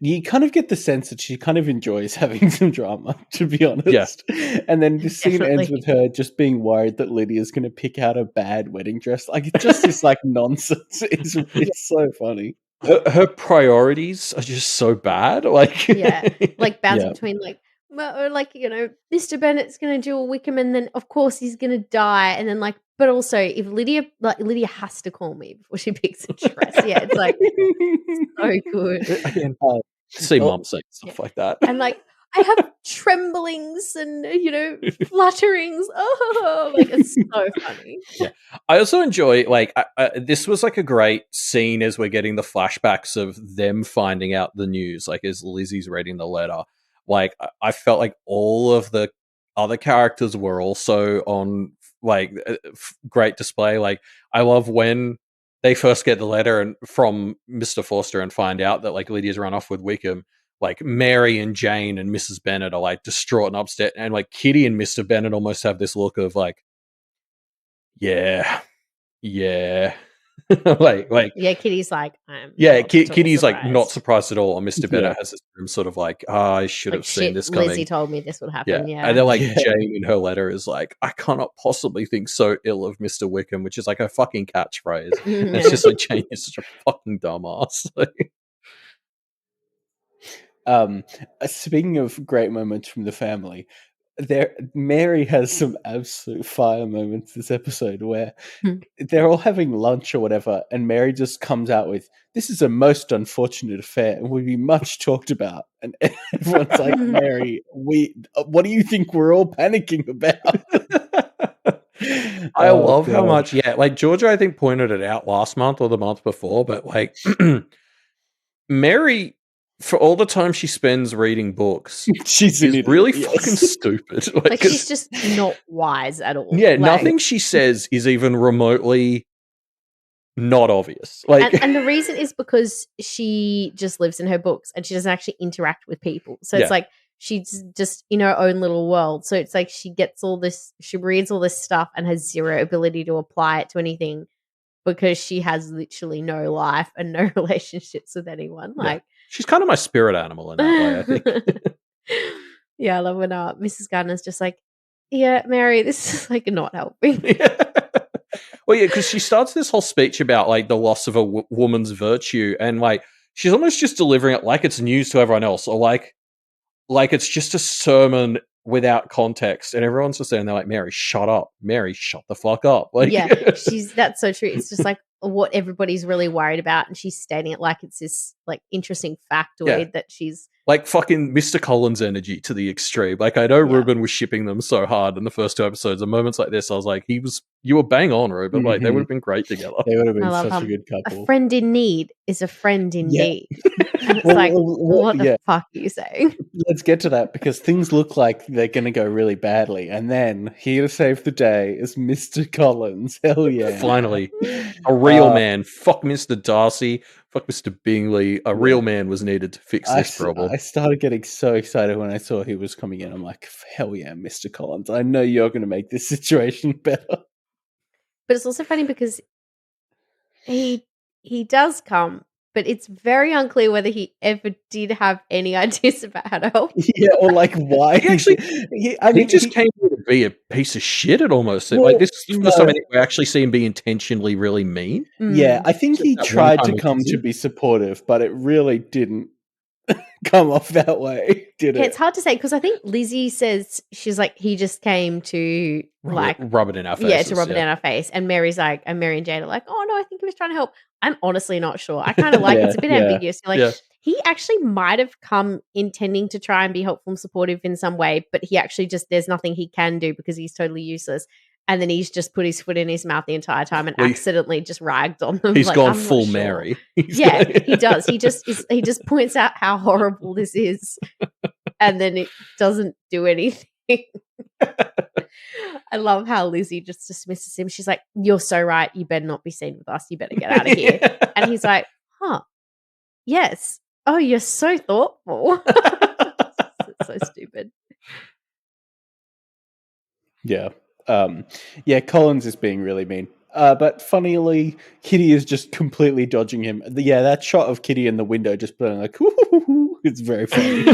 you kind of get the sense that she kind of enjoys having some drama, to be honest. And then the scene ends with her just being worried that Lydia's going to pick out a bad wedding dress. Like, it's just this like nonsense. It's so funny. Her priorities are just so bad. Like, like bouncing between like, you know, Mr. Bennet's going to do a Wickham, and then of course he's going to die, and then like, but also if Lydia has to call me before she picks a dress. It's like so good. Again, see mom say stuff like that, and like, I have tremblings and, you know, flutterings. Oh, like, it's so funny. Yeah, I also enjoy, like, this was like a great scene as we're getting the flashbacks of them finding out the news, like as Lizzie's reading the letter. Like, I felt like all of the other characters were also on like great display. Like, I love when they first get the letter and from Mr. Forster and find out that like Lydia's run off with Wickham. Like, Mary and Jane and Mrs. Bennet are like distraught and upset, and like Kitty and Mr. Bennet almost have this look of like, yeah. like Kitty's like, Kitty's like not surprised at all, and Mr. Bennet has this sort of like, I should have seen this coming. Lizzie told me this would happen. And then like Jane in her letter is like, I cannot possibly think so ill of Mr. Wickham, which is like a fucking catchphrase. It's just like, Jane is such a fucking dumbass. Speaking of great moments from the family, Mary has some absolute fire moments this episode where they're all having lunch or whatever, and Mary just comes out with, "This is a most unfortunate affair and would be much talked about." And everyone's like, "Mary, what do you think we're all panicking about?" I love how much, like Georgia, I think, pointed it out last month or the month before, but like Mary, for all the time she spends reading books, she's really fucking stupid. Like she's just not wise at all. Yeah, nothing she says is even remotely not obvious. Like, and the reason is because she just lives in her books and she doesn't actually interact with people. So it's like she's just in her own little world. So it's like she gets all this, she reads all this stuff and has zero ability to apply it to anything because she has literally no life and no relationships with anyone. Like, she's kind of my spirit animal in that way, I think. I love when Mrs. Gardner's just like, Mary, this is like not helping. Well, because she starts this whole speech about like the loss of a woman's virtue, and like she's almost just delivering it like it's news to everyone else, or like it's just a sermon without context, and everyone's just saying, they're like, Mary, shut up. Mary, shut the fuck up. Like, that's so true. It's just like what everybody's really worried about, and she's stating it like it's this like interesting factoid that she's like fucking Mr. Collins energy to the extreme. Like, I know Reuben was shipping them so hard in the first 2 episodes, and moments like this, I was like, you were bang on, Reuben. Like, they would have been great together. They would have been such a good couple. A friend in need is a friend indeed. And it's what the fuck are you saying? Let's get to that, because things look like they're going to go really badly. And then, here to save the day is Mr. Collins. Hell yeah. Finally. A real man. Fuck Mr. Darcy. Fuck Mr. Bingley. A real man was needed to fix this problem. I started getting so excited when I saw he was coming in. I'm like, hell yeah, Mr. Collins. I know you're going to make this situation better. But it's also funny because he does come, but it's very unclear whether he ever did have any ideas about how to help. Yeah, or like why. He just came here to be a piece of shit. It almost seemed like this is the first time we actually see him be intentionally really mean. Yeah, I think he tried to come to be supportive, but it really didn't come off that way, did it? It's hard to say, because I think Lizzie says she's like, he just came to like rub it in our face. Yeah, to rub it in our face. And Mary's like, and Mary and Jane are like, oh no, I think he was trying to help. I'm honestly not sure. I kind of like it's a bit ambiguous. Like he actually might have come intending to try and be helpful and supportive in some way, but he actually just, there's nothing he can do because he's totally useless. And then he's just put his foot in his mouth the entire time and accidentally just ragged on them. He's gone full Mary. He does. He just points out how horrible this is, and then it doesn't do anything. I love how Lizzie just dismisses him. She's like, "You're so right. You better not be seen with us. You better get out of here." And he's like, "Huh? Yes. Oh, you're so thoughtful." It's so stupid. Yeah. Collins is being really mean. But funnily, Kitty is just completely dodging him. Yeah, that shot of Kitty in the window just being like, it's very funny.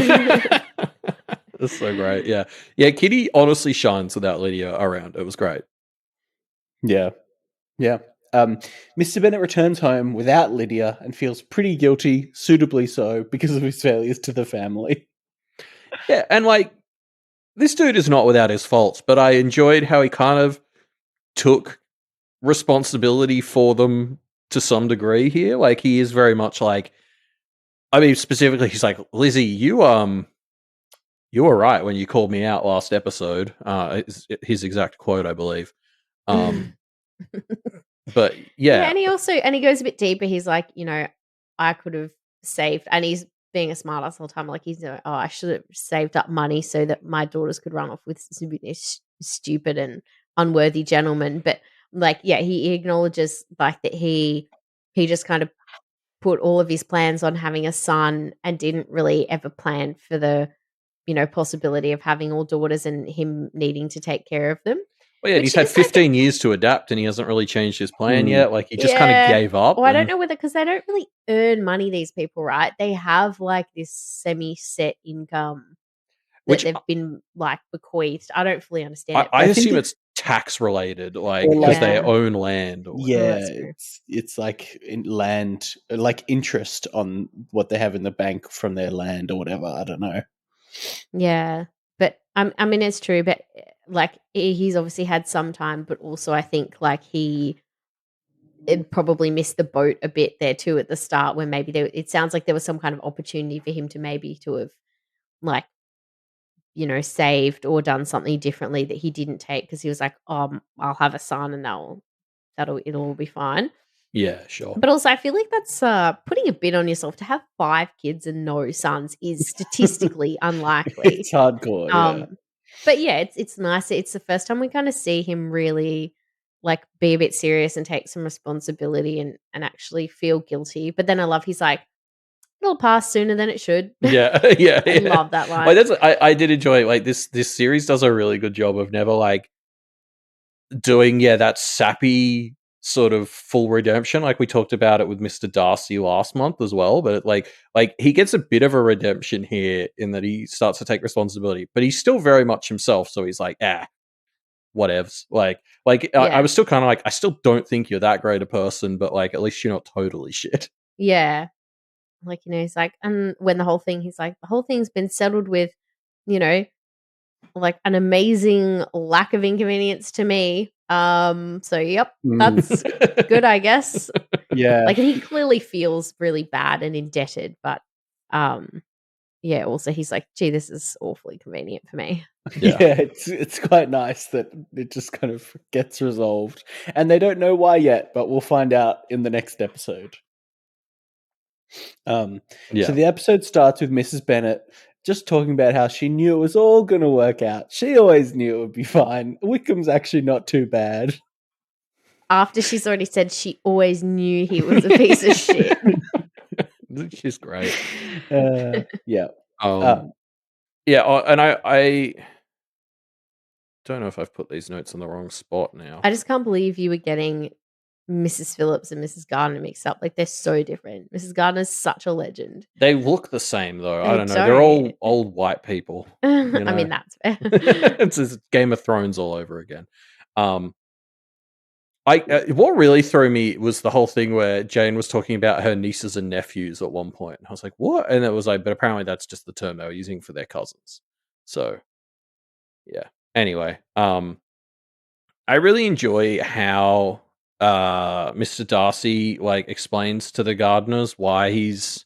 That's so great. Yeah. Yeah, Kitty honestly shines without Lydia around. It was great. Yeah. Yeah. Mr. Bennet returns home without Lydia and feels pretty guilty, suitably so, because of his failures to the family. Yeah, and like, this dude is not without his faults, but I enjoyed how he kind of took responsibility for them to some degree here. Like, he is very much like, I mean, specifically, he's like, Lizzie, you were right when you called me out last episode. His exact quote, I believe. But yeah. And he goes a bit deeper. He's like, I could have saved, and he's being a smart ass all the time. Like he's like, I should have saved up money so that my daughters could run off with stupid and unworthy gentlemen. But like, yeah, he acknowledges like that he just kind of put all of his plans on having a son and didn't really ever plan for the, possibility of having all daughters and him needing to take care of them. Well, yeah, he's had 15 years to adapt, and he hasn't really changed his plan yet. Like, he just kind of gave up. Well, I don't know whether, because they don't really earn money, these people, right? They have, like, this semi-set income that they've been, like, bequeathed. I don't fully understand it. I assume it's tax-related, like, because they own land. It's like land, like interest on what they have in the bank from their land or whatever. I don't know. Yeah. But, I mean, it's true, but like he's obviously had some time, but also I think like it probably missed the boat a bit there too at the start, where maybe it sounds like there was some kind of opportunity for him to have like, saved or done something differently that he didn't take, because he was like, "Oh, I'll have a son and it'll all be fine." Yeah, sure. But also I feel like that's putting a bit on yourself. To have 5 kids and no sons is statistically unlikely. It's hardcore, yeah. But yeah, it's nice. It's the first time we kind of see him really like be a bit serious and take some responsibility and actually feel guilty. But then I love he's like, "It'll pass sooner than it should." Yeah, yeah. I love that line. Like, I did enjoy like this series does a really good job of never like doing that sappy sort of full redemption. Like we talked about it with Mr. Darcy last month as well, but like he gets a bit of a redemption here in that he starts to take responsibility, but he's still very much himself. So he's like, whatevs. I was still kind of like, I still don't think you're that great a person, but like, at least you're not totally shit. Yeah. Like, he's like, and when he's like, the whole thing's been settled with, like an amazing lack of inconvenience to me. So yep, that's good, I guess. Yeah. Like, and he clearly feels really bad and indebted, but also he's like, gee, this is awfully convenient for me. Yeah, it's quite nice that it just kind of gets resolved. And they don't know why yet, but we'll find out in the next episode. So the episode starts with Mrs. Bennet just talking about how she knew it was all going to work out. She always knew it would be fine. Wickham's actually not too bad. After she's already said she always knew he was a piece of shit. She's great. Yeah. And I don't know if I've put these notes in the wrong spot now. I just can't believe you were getting Mrs. Phillips and Mrs. Gardner mixed up. Like, they're so different. Mrs. Gardner's such a legend. They look the same though. I don't know. They're all old white people. I mean, that's fair. It's just Game of Thrones all over again. What really threw me was the whole thing where Jane was talking about her nieces and nephews at one point. And I was like, what? And it was like, but apparently that's just the term they were using for their cousins. So yeah. Anyway, I really enjoy how Mr. Darcy like explains to the Gardners why he's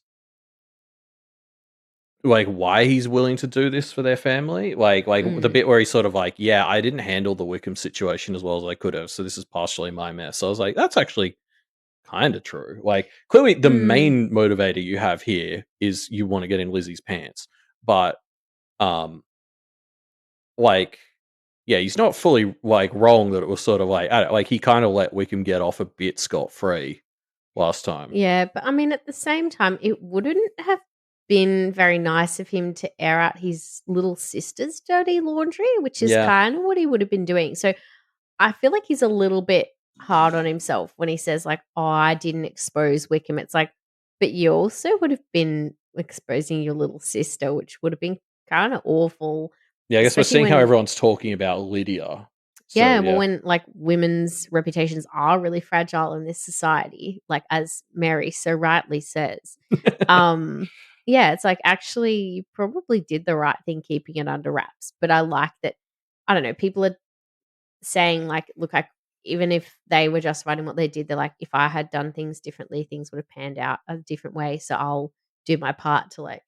willing to do this for their family. The bit where he's sort of like, yeah, I didn't handle the Wickham situation as well as I could have, so this is partially my mess. So I was like, that's actually kind of true. Like, clearly the main motivator you have here is you want to get in Lizzie's pants, but like, yeah, he's not fully like wrong that it was sort of like, I don't, like he kind of let Wickham get off a bit scot-free last time. Yeah, but I mean, at the same time, it wouldn't have been very nice of him to air out his little sister's dirty laundry, which is kind of what he would have been doing. So I feel like he's a little bit hard on himself when he says, like, oh, I didn't expose Wickham. It's like, but you also would have been exposing your little sister, which would have been kind of awful. Yeah, I guess we're Especially seeing how when- everyone's talking about Lydia. So, Yeah, well, when like women's reputations are really fragile in this society, like as Mary so rightly says, yeah, it's like actually you probably did the right thing keeping it under wraps. But I like that, I don't know, people are saying like, look, even if they were justified in what they did, they're like, if I had done things differently, things would have panned out a different way. So I'll do my part to like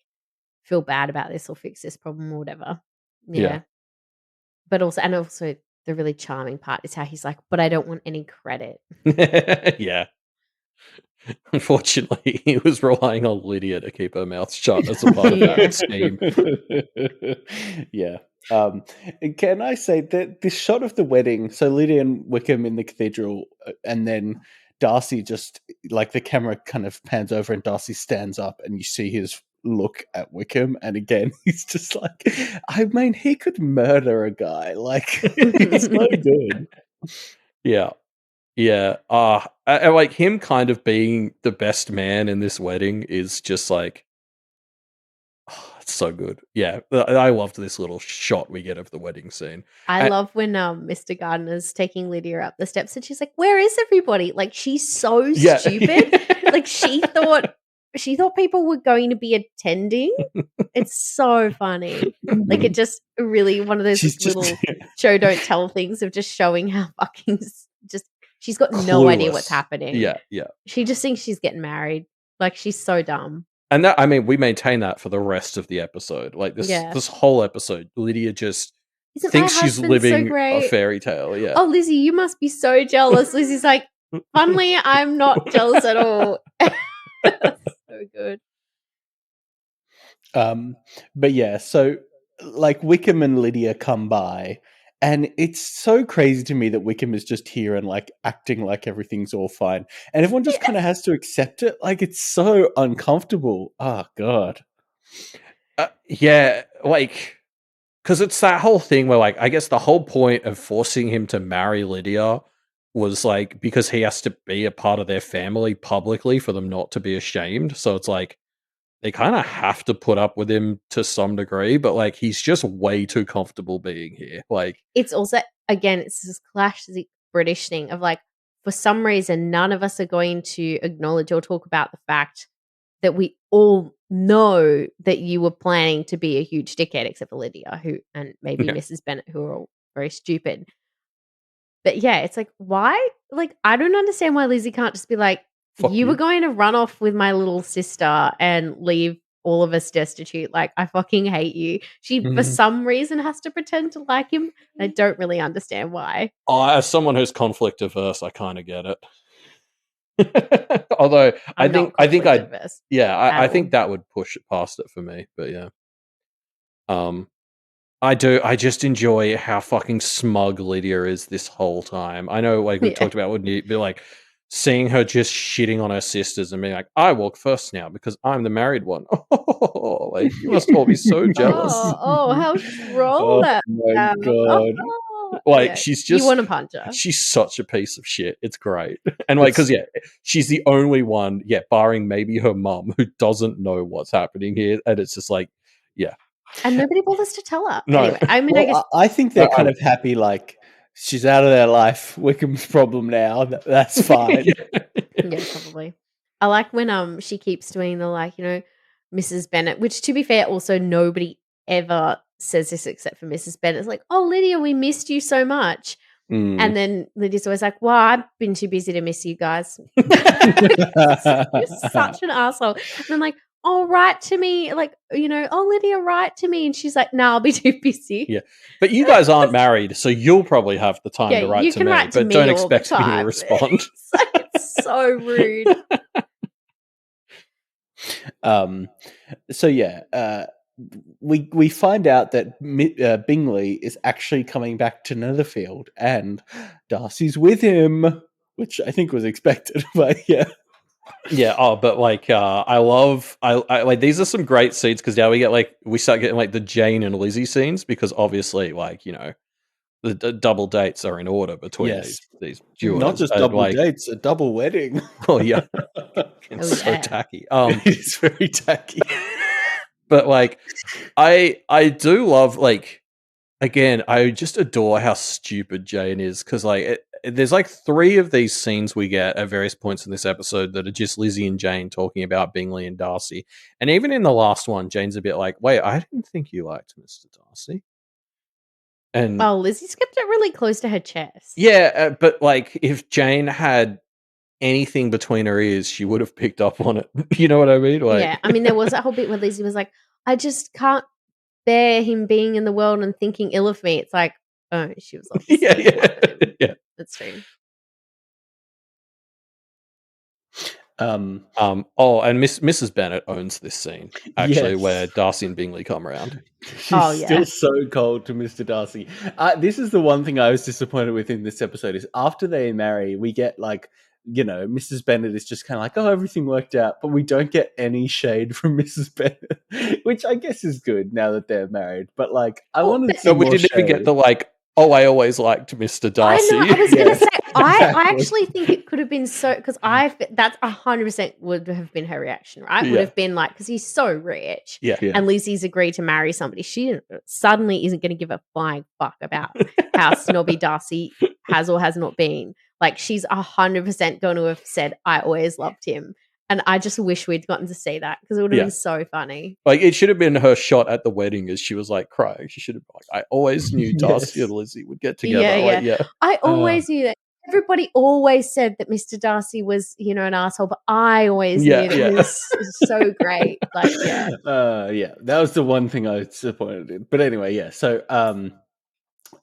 feel bad about this or fix this problem or whatever. Yeah. But also, and also the really charming part is how he's like, but I don't want any credit. Yeah. Unfortunately, he was relying on Lydia to keep her mouth shut as a part of that scheme. Yeah. Can I say that this shot of the wedding, so Lydia and Wickham in the cathedral, and then Darcy just, like the camera kind of pans over and Darcy stands up and you see his look at Wickham, and again, he's just like, I mean, he could murder a guy. Like, he's so good. Yeah. Yeah. I like him kind of being the best man in this wedding is just like, it's so good. Yeah. I loved this little shot we get of the wedding scene. I love when Mr. Gardner's taking Lydia up the steps and she's like, where is everybody? Like, she's so stupid. Like, she thought people were going to be attending. It's so funny. Like, it just really one of those little show don't tell things of just showing how fucking just she's got no idea what's happening. Yeah. She just thinks she's getting married. Like, she's so dumb. And that, I mean, we maintain that for the rest of the episode. Like this whole episode, Lydia just thinks she's living a fairy tale. Yeah. Oh, Lizzie, you must be so jealous. Lizzie's like, funnily, I'm not jealous at all. So good. But yeah, so like Wickham and Lydia come by, and it's so crazy to me that Wickham is just here and like acting like everything's all fine, and everyone just kind of has to accept it. Like, it's so uncomfortable. Oh God. Yeah, like, because it's that whole thing where, like, I guess the whole point of forcing him to marry Lydia was like because he has to be a part of their family publicly for them not to be ashamed. So it's like they kind of have to put up with him to some degree, but like he's just way too comfortable being here. Like, it's also, again, it's this classic British thing of like, for some reason, none of us are going to acknowledge or talk about the fact that we all know that you were planning to be a huge dickhead, except for Lydia, who, and maybe Mrs. Bennet, who are all very stupid. But yeah, it's like, why? Like, I don't understand why Lizzie can't just be like, you were going to run off with my little sister and leave all of us destitute. Like, I fucking hate you. She, for some reason, has to pretend to like him. I don't really understand why. As someone who's conflict averse, I kind of get it. Although I think that would push it past it for me. But yeah, I just enjoy how fucking smug Lydia is this whole time. I know, like we talked about, wouldn't you be like seeing her just shitting on her sisters and being like, I walk first now because I'm the married one. Oh, like you must all be so jealous. Oh, how strong that! My God. Like, she's just, you want to punch her. She's such a piece of shit. It's great. And like, because she's the only one, barring maybe her mum, who doesn't know what's happening here. And it's just like, and nobody bothers to tell her. No. Anyway, I mean, well, I think they're kind of happy, like, she's out of their life. Wickham's problem now. That's fine. Yeah, probably. I like when she keeps doing the, like, you know, Mrs. Bennet, which, to be fair, also nobody ever says this except for Mrs. Bennet. It's like, oh, Lydia, we missed you so much. And then Lydia's always like, well, I've been too busy to miss you guys. You're such an asshole. And I'm like, oh, write to me. Like, you know, oh, Lydia, write to me. And she's like, no, I'll be too busy. Yeah. But you guys aren't married, so you'll probably have the time to write you to can me. Write to but me don't all expect the me to time. respond. It's so rude. So yeah, we find out that Bingley is actually coming back to Netherfield, and Darcy's with him, which I think was expected, but yeah. Yeah. Oh, but like, I like these are some great scenes because now we start getting like the Jane and Lizzie scenes because obviously, like, you know, the double dates are in order between these duos. Not just double dates, a double wedding. Oh yeah, it's so tacky. It's very tacky. But like, I do love, like, again, I just adore how stupid Jane is because like there's like 3 of these scenes we get at various points in this episode that are just Lizzie and Jane talking about Bingley and Darcy, and even in the last one, Jane's a bit like, "Wait, I didn't think you liked Mr. Darcy." And Lizzie's kept it really close to her chest. Yeah, but like if Jane had anything between her ears, she would have picked up on it. You know what I mean? Like, yeah, I mean, there was that whole bit where Lizzie was like, "I just can't bear him being in the world and thinking ill of me." It's like, oh, she was obviously yeah, that's true. And Mrs. Bennet owns this scene actually, where Darcy and Bingley come around. She's still so cold to Mr. Darcy. This is the one thing I was disappointed with in this episode is after they marry, we get like, you know, Mrs. Bennet is just kind of like, oh, everything worked out, but we don't get any shade from Mrs. Bennet, which I guess is good now that they're married. But like, I wanted to see we didn't even get the like, oh, I always liked Mr. Darcy. I know. I was going to say, I actually think it could have been so, because that's 100% would have been her reaction, right? Would have been like, because he's so rich, and Lizzie's agreed to marry somebody. She suddenly isn't going to give a flying fuck about how snobby Darcy has or has not been. Like, she's 100% going to have said, I always loved him. And I just wish we'd gotten to see that because it would have been so funny. Like, it should have been her shot at the wedding as she was like crying. She should have been like, I always knew Darcy and Lizzie would get together. I always knew that. Everybody always said that Mr. Darcy was, you know, an asshole, but I always knew that he was so great. Like, that was the one thing I was disappointed in. But anyway, so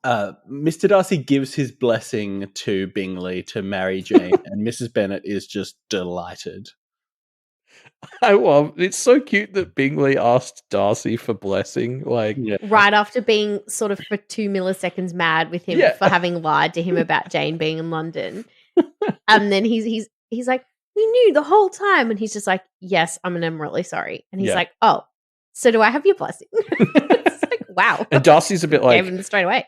Mr. Darcy gives his blessing to Bingley to marry Jane, and Mrs. Bennet is just delighted. I love it's so cute that Bingley asked Darcy for blessing, like right after being sort of for 2 milliseconds mad with him for having lied to him about Jane being in London, and then he's like, "We knew the whole time," and he's just like, "Yes, I'm really sorry," and he's like, "Oh, so do I have your blessing?" It's like, wow. And Darcy's a bit like, gave him straight away.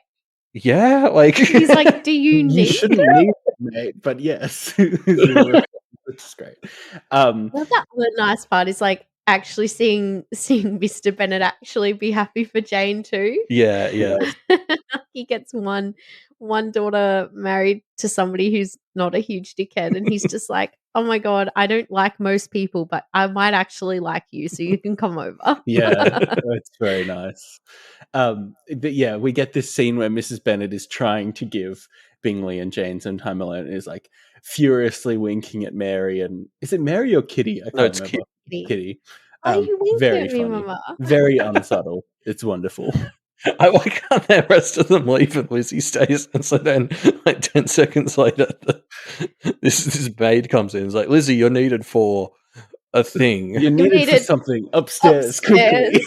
Yeah, like he's like, "Do you need? You shouldn't need it, mate, but yes." It's great. Well, that the nice part is like actually seeing Mr. Bennet actually be happy for Jane too. Yeah. He gets one daughter married to somebody who's not a huge dickhead, and he's just like, oh my god, I don't like most people, but I might actually like you, so you can come over. It's very nice. But yeah, we get this scene where Mrs. Bennet is trying to give Bingley and Jane some time alone and is like furiously winking at Mary. And is it Mary or Kitty? I can't remember. Kitty. Are you winking very at me, funny. Mama? Very unsubtle. It's wonderful. I like how the rest of them leave and Lizzie stays, and so then like 10 seconds later this maid comes in and is like, Lizzie, you're needed for a thing. You're needed for something upstairs. Quickly.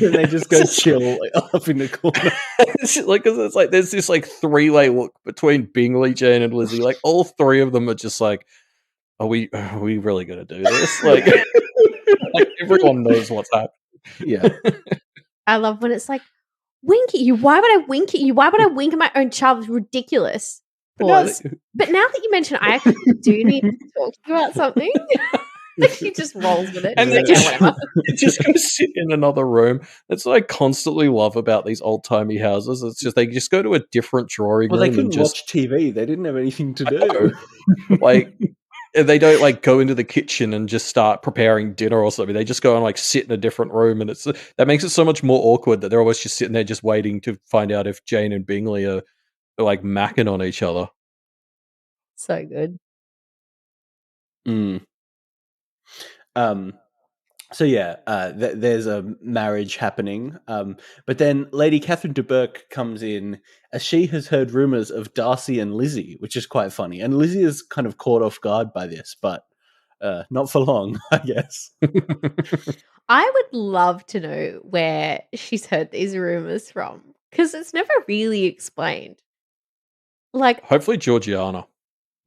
And they just go chill up in the corner. It's like there's this like 3-way look between Bingley, Jane, and Lizzie. Like all 3 of them are just like, are we really gonna do this? Like, like everyone knows what's happening. Yeah. I love when it's like, wink at you. Why would I wink at you? Why would I wink at my own child? It's ridiculous. Pause. But now that you mention, I actually do need to talk to you about something. He just rolls with it. And they just go sit in another room. That's what I constantly love about these old-timey houses. It's just they just go to a different drawing room. Well, they couldn't watch TV. They didn't have anything to do. Like, they don't like go into the kitchen and just start preparing dinner or something. They just go and like sit in a different room, and that makes it so much more awkward that they're always just sitting there just waiting to find out if Jane and Bingley are like macking on each other. So good. So yeah, there's a marriage happening, but then Lady Catherine de Bourgh comes in as she has heard rumours of Darcy and Lizzie, which is quite funny. And Lizzie is kind of caught off guard by this, but not for long, I guess. I would love to know where she's heard these rumors from, because it's never really explained. Like, Hopefully Georgiana.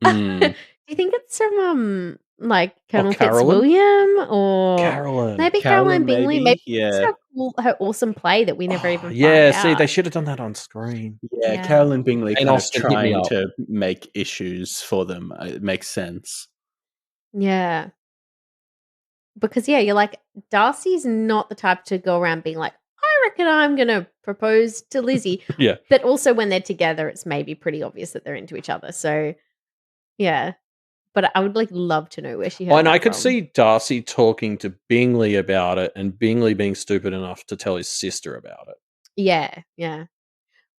do you think it's from like Colonel Carolyn? Fitzwilliam or Carolyn. maybe Caroline Bingley? Maybe yeah. it's her awesome play that we never even yeah, find see, out. they should have done that on screen. Yeah, Caroline Bingley Jane kind of Austen, hit me trying up. to make issues for them. It makes sense. Yeah. Because, yeah, you're like, Darcy's not the type to go around being like, I reckon I'm going to propose to Lizzie. Yeah. But also when they're together, it's maybe pretty obvious that they're into each other. So, yeah. But I would like love to know where she heard And that I could from. see Darcy talking to Bingley about it and Bingley being stupid enough to tell his sister about it. Yeah, yeah.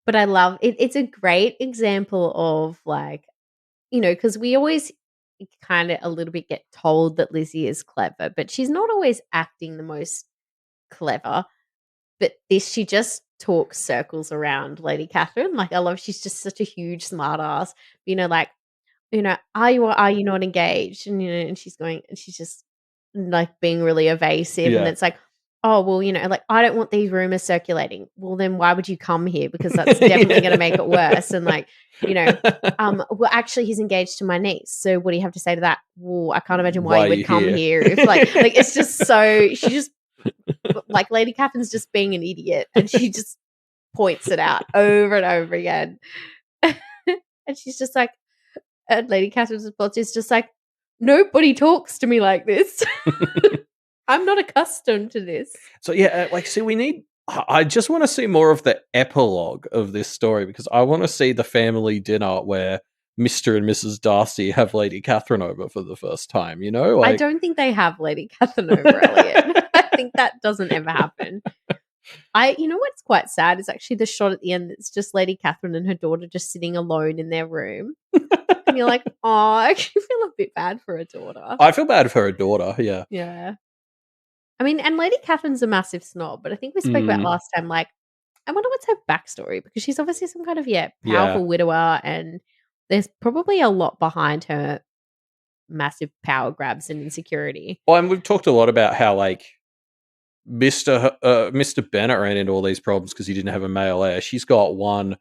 But I love it. It's a great example of like, you know, because we always kind of a little bit get told that Lizzie is clever, but she's not always acting the most clever. But she just talks circles around Lady Catherine. Like, I love, she's just such a huge smart ass. You know, like, you know, are you or are you not engaged? And, you know, and she's going, and she's just like being really evasive. And Yeah. it's like, oh, well, you know, like, I don't want these rumors circulating. Well, then why would you come here? Because that's definitely going to make it worse. And like, you know, well, actually, he's engaged to my niece. So what do you have to say to that? Well, I can't imagine why you would come here if like it's just so, she just, like, Lady Catherine's just being an idiot and she just points it out over and over again. And she's just like, and Lady Catherine's response is just like, nobody talks to me like this. I'm not accustomed to this. So yeah, like, see, I just want to see more of the epilogue of this story, because I want to see the family dinner where Mr. and Mrs. Darcy have Lady Catherine over for the first time, you know? Like, I don't think they have Lady Catherine over, Elliot. I think that doesn't ever happen. You know what's quite sad is actually the shot at the end. It's just Lady Catherine and her daughter just sitting alone in their room. And you're like, oh, I actually feel a bit bad for her daughter. I feel bad for her daughter, yeah. Yeah. I mean, and Lady Catherine's a massive snob, but I think we spoke about last time, like, I wonder what's her backstory, because she's obviously some kind of, powerful widower, and there's probably a lot behind her massive power grabs and insecurity. Well, and we've talked a lot about how, like, Mr. Bennet ran into all these problems because he didn't have a male heir. She's got one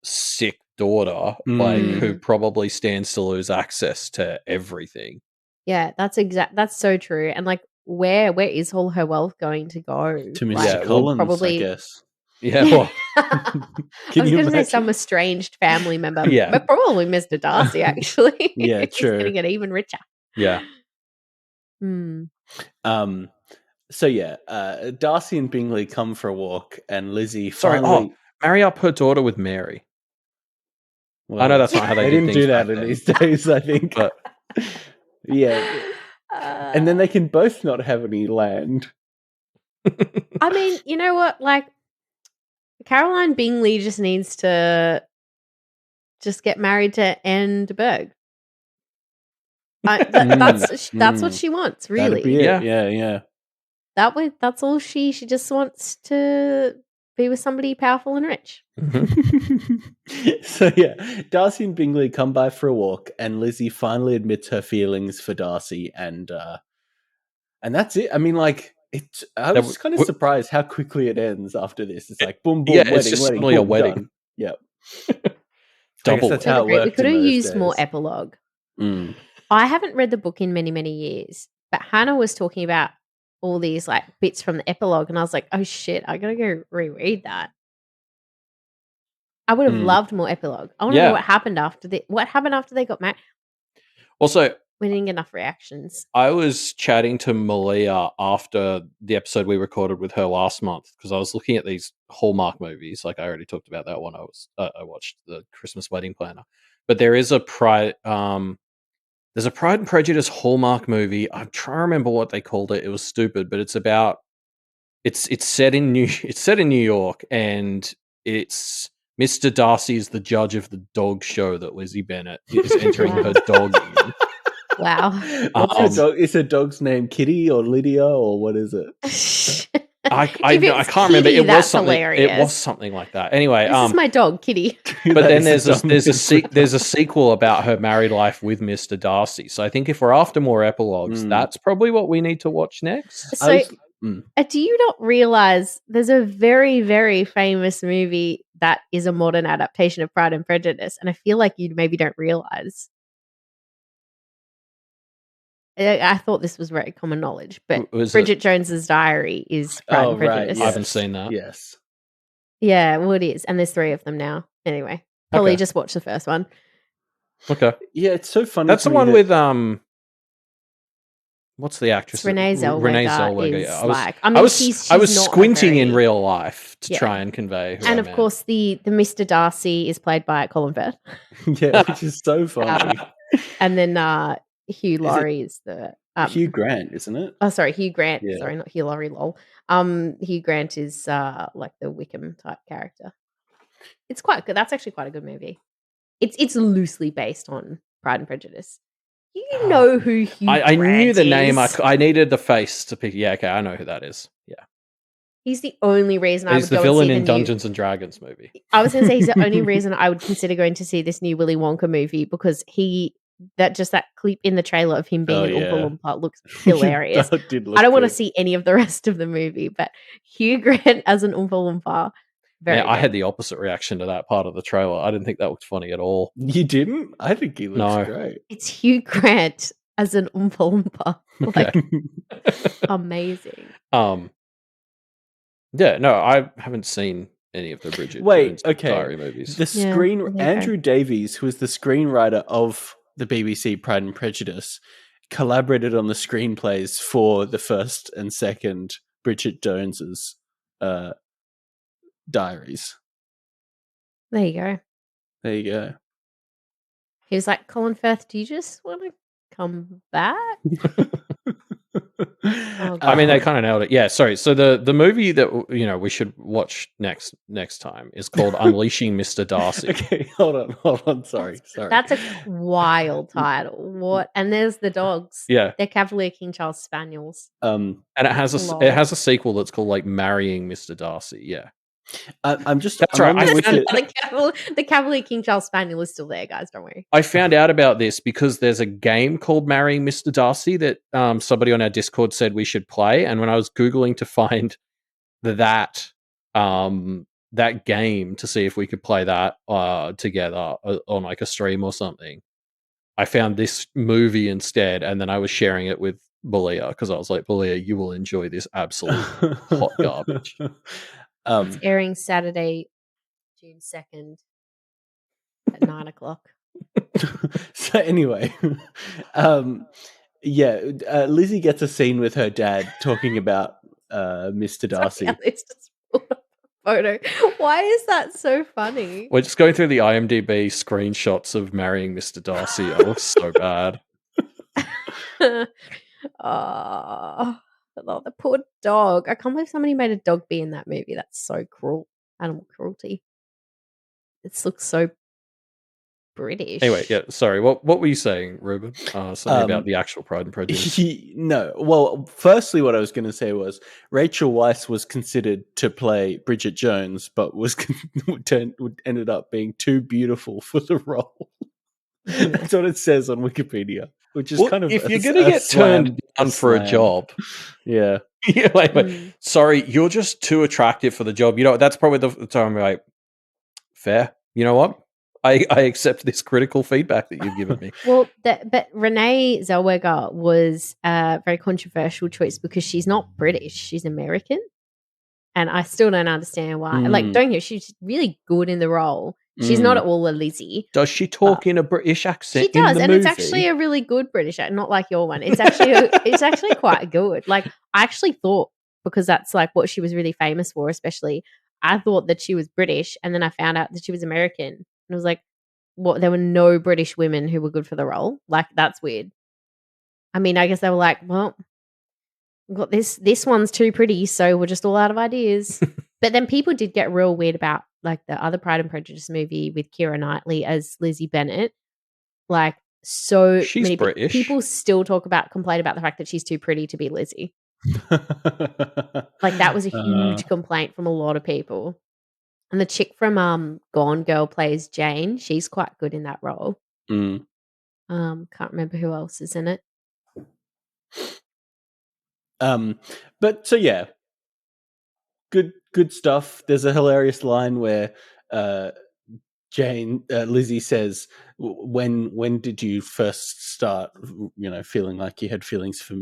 sick daughter, like, who probably stands to lose access to everything. Yeah, that's so true. And like, where is all her wealth going to go? To Mr. Collins, probably, I guess. Yeah, well, I was going to say some estranged family member. Yeah, but probably Mr. Darcy, actually. Yeah, true. He's going to get even richer. Yeah. So yeah, Darcy and Bingley come for a walk, and Lizzie finally marry up her daughter with Mary. Well, I know that's not how they didn't do that in these days, I think. But yeah, and then they can both not have any land. I mean, you know what? Like, Caroline Bingley just needs to just get married to Anne de Bourgh. That's what she wants, really. Yeah. That's all she just wants to be with somebody powerful and rich. So yeah, Darcy and Bingley come by for a walk, and Lizzie finally admits her feelings for Darcy, and that's it. I mean, like, I was kind of surprised how quickly it ends after this. It's like boom, boom, wedding, it's just wedding, boom, a wedding. wedding. Yep. Double. That's how it worked. We could have used more epilogue. I haven't read the book in many, many years, but Hannah was talking about all these like bits from the epilogue, and I was like, oh shit, I gotta go reread that. I would have loved more epilogue. I want to know what happened after they got married. Also, we didn't get enough reactions. I was chatting to Malia after the episode we recorded with her last month, because I was looking at these Hallmark movies. Like, I already talked about that one. I watched the Christmas Wedding Planner, but there is a there's a Pride and Prejudice Hallmark movie. I'm trying to remember what they called it. It was stupid, but it's about it's set in New York, and it's Mr. Darcy is the judge of the dog show that Lizzie Bennet is entering her dog in. Wow. Is her dog's name Kitty or Lydia, or what is it? I If it was can't remember. Kitty, It was that's something. It hilarious. was something like that. Anyway, This is my dog, Kitty. but That then is there's dumb a as well. there's a sequel about her married life with Mr. Darcy. So I think if we're after more epilogues, that's probably what we need to watch next. So, do you not realize there's a very, very famous movie that is a modern adaptation of Pride and Prejudice? And I feel like you maybe don't realize. I thought this was very common knowledge, but Bridget Jones's Diary is Pride and Prejudice. Yes. I haven't seen that. Yes. Yeah, well, it is. And there's 3 of them now. Anyway, probably just watch the first one. Okay. Yeah, it's so funny. That's the one with what's the actress? It's Renee Zellweger. Renee Zellweger. Yeah. I was squinting in real life to try and convey who and I of meant. course, the Mr. Darcy is played by Colin Firth. Yeah, which is so funny. And then Hugh Laurie is the Hugh Grant, isn't it? Oh, sorry, Hugh Grant. Yeah. Sorry, not Hugh Laurie. Lol. Hugh Grant is like the Wickham type character. It's quite good. That's actually quite a good movie. It's loosely based on Pride and Prejudice. You know who Hugh Grant I knew the name. is? I needed the face to pick. Yeah, okay, I know who that is. Yeah, he's the only reason I would the go villain and see in Dungeons and Dragons movie. I was going to say he's the only reason I would consider going to see this new Willy Wonka movie because that clip in the trailer of him being an Oompa Loompa looks hilarious. I don't want to see any of the rest of the movie, but Hugh Grant as an Oompa Loompa. I had the opposite reaction to that part of the trailer. I didn't think that looked funny at all. You didn't? I think he looks great. It's Hugh Grant as an Oompa Loompa. Like, amazing. Yeah, no, I haven't seen any of the Bridget Jones Diary movies. The Andrew Davies, who is the screenwriter of the BBC Pride and Prejudice, collaborated on the screenplays for the first and second Bridget Jones's diaries. There you go. He was like, Colin Firth, do you just want to come back? I mean, they kind of nailed it. Yeah, sorry. So the movie that we should watch next time is called Unleashing Mr. Darcy. Okay, hold on. Sorry. That's a wild title. What? And there's the dogs. Yeah, they're Cavalier King Charles Spaniels. And it has a sequel that's called like Marrying Mr. Darcy. Yeah. I'm just. That's right. The Cavalier King Charles Spaniel is still there, guys. Don't worry. I found out about this because there's a game called Marrying Mr. Darcy that somebody on our Discord said we should play, and when I was googling to find that game to see if we could play that together on like a stream or something, I found this movie instead, and then I was sharing it with Balia because I was like, Balia, you will enjoy this absolute hot garbage. It's airing Saturday, June 2nd at 9:00. So anyway, Lizzie gets a scene with her dad talking about Mr. Darcy. It's just pulled up a photo. Why is that so funny? We're just going through the IMDb screenshots of Marrying Mr. Darcy. It looks so bad. Oh, the poor dog. I can't believe somebody made a dog be in that movie. That's so cruel. Animal cruelty. It looks so British. Anyway, yeah, sorry. What were you saying, Reuben? Something about the actual Pride and Prejudice. No. Well, firstly, what I was going to say was Rachel Weisz was considered to play Bridget Jones, but ended up being too beautiful for the role. That's what it says on Wikipedia. Which is kind of if you're going to get turned down for a job, yeah. Wait. Sorry, you're just too attractive for the job. That's probably the time I'm like, fair. You know what? I accept this critical feedback that you've given me. Well, but Renee Zellweger was a very controversial choice because she's not British; she's American, and I still don't understand why. Like, don't you? She's really good in the role. She's not at all a Lizzie. Does she talk in a British accent? She does, in the and movie? it's actually a really good British accent, not like your one. It's actually quite good. Like, I actually thought, because that's like what she was really famous for, especially, I thought that she was British, and then I found out that she was American. And I was like, what? There were no British women who were good for the role. Like, that's weird. I mean, I guess they were like, well, we've got this one's too pretty, so we're just all out of ideas. But then people did get real weird about like the other Pride and Prejudice movie with Keira Knightley as Lizzie Bennet. Like, so she's many British. people still complain about the fact that she's too pretty to be Lizzie. Like, that was a huge complaint from a lot of people. And the chick from Gone Girl plays Jane. She's quite good in that role. Mm. Can't remember who else is in it. But so yeah, good stuff. There's a hilarious line where Lizzie says, when did you first start, feeling like you had feelings for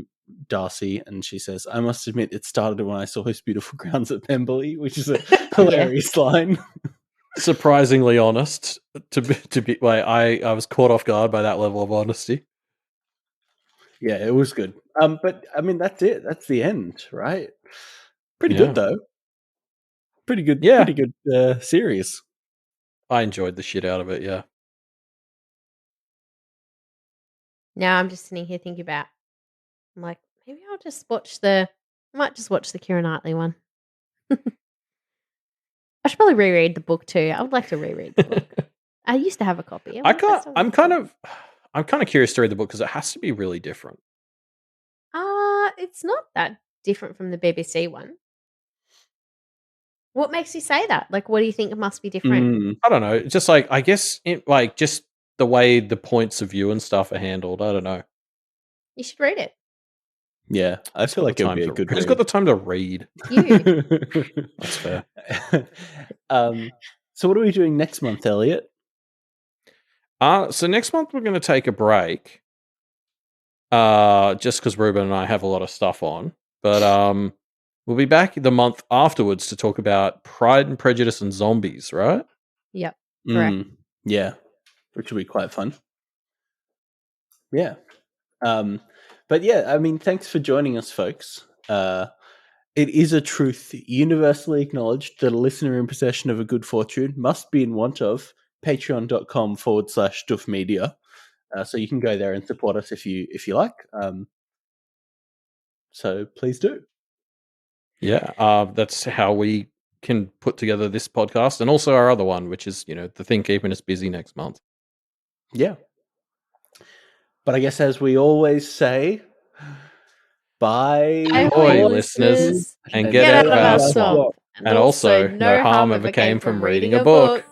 Darcy? And she says, I must admit it started when I saw his beautiful grounds at Pemberley, which is a hilarious line. Surprisingly honest, to be like, I was caught off guard by that level of honesty. Yeah, it was good. But I mean, that's it. That's the end, right? Pretty good though. Pretty good. Yeah. Pretty good series. I enjoyed the shit out of it. Yeah. Now I'm just sitting here thinking about. I'm like, maybe I might just watch the Keira Knightley one. I should probably reread the book too. I would like to reread the book. I used to have a copy. I'm kind of curious to read the book because it has to be really different. It's not that different from the BBC one. What makes you say that? Like, what do you think it must be different? I don't know. Just like, I guess, just the way the points of view and stuff are handled. I don't know. You should read it. Yeah, I feel like it would be a good read. Who's got the time to read? You. That's fair. So what are we doing next month, Elliot? So next month we're going to take a break. Just because Reuben and I have a lot of stuff on. But we'll be back the month afterwards to talk about Pride and Prejudice and zombies, right? Yep. Correct. Yeah, which will be quite fun. Yeah. But yeah, I mean, thanks for joining us, folks. It is a truth universally acknowledged that a listener in possession of a good fortune must be in want of patreon.com/duffmedia. So you can go there and support us if you like. So please do. Yeah, that's how we can put together this podcast and also our other one, which is, the thing keeping us busy next month. Yeah. But I guess as we always say, bye, ahoy, listeners, and get out of our swamp. And also, no harm ever came from reading a book.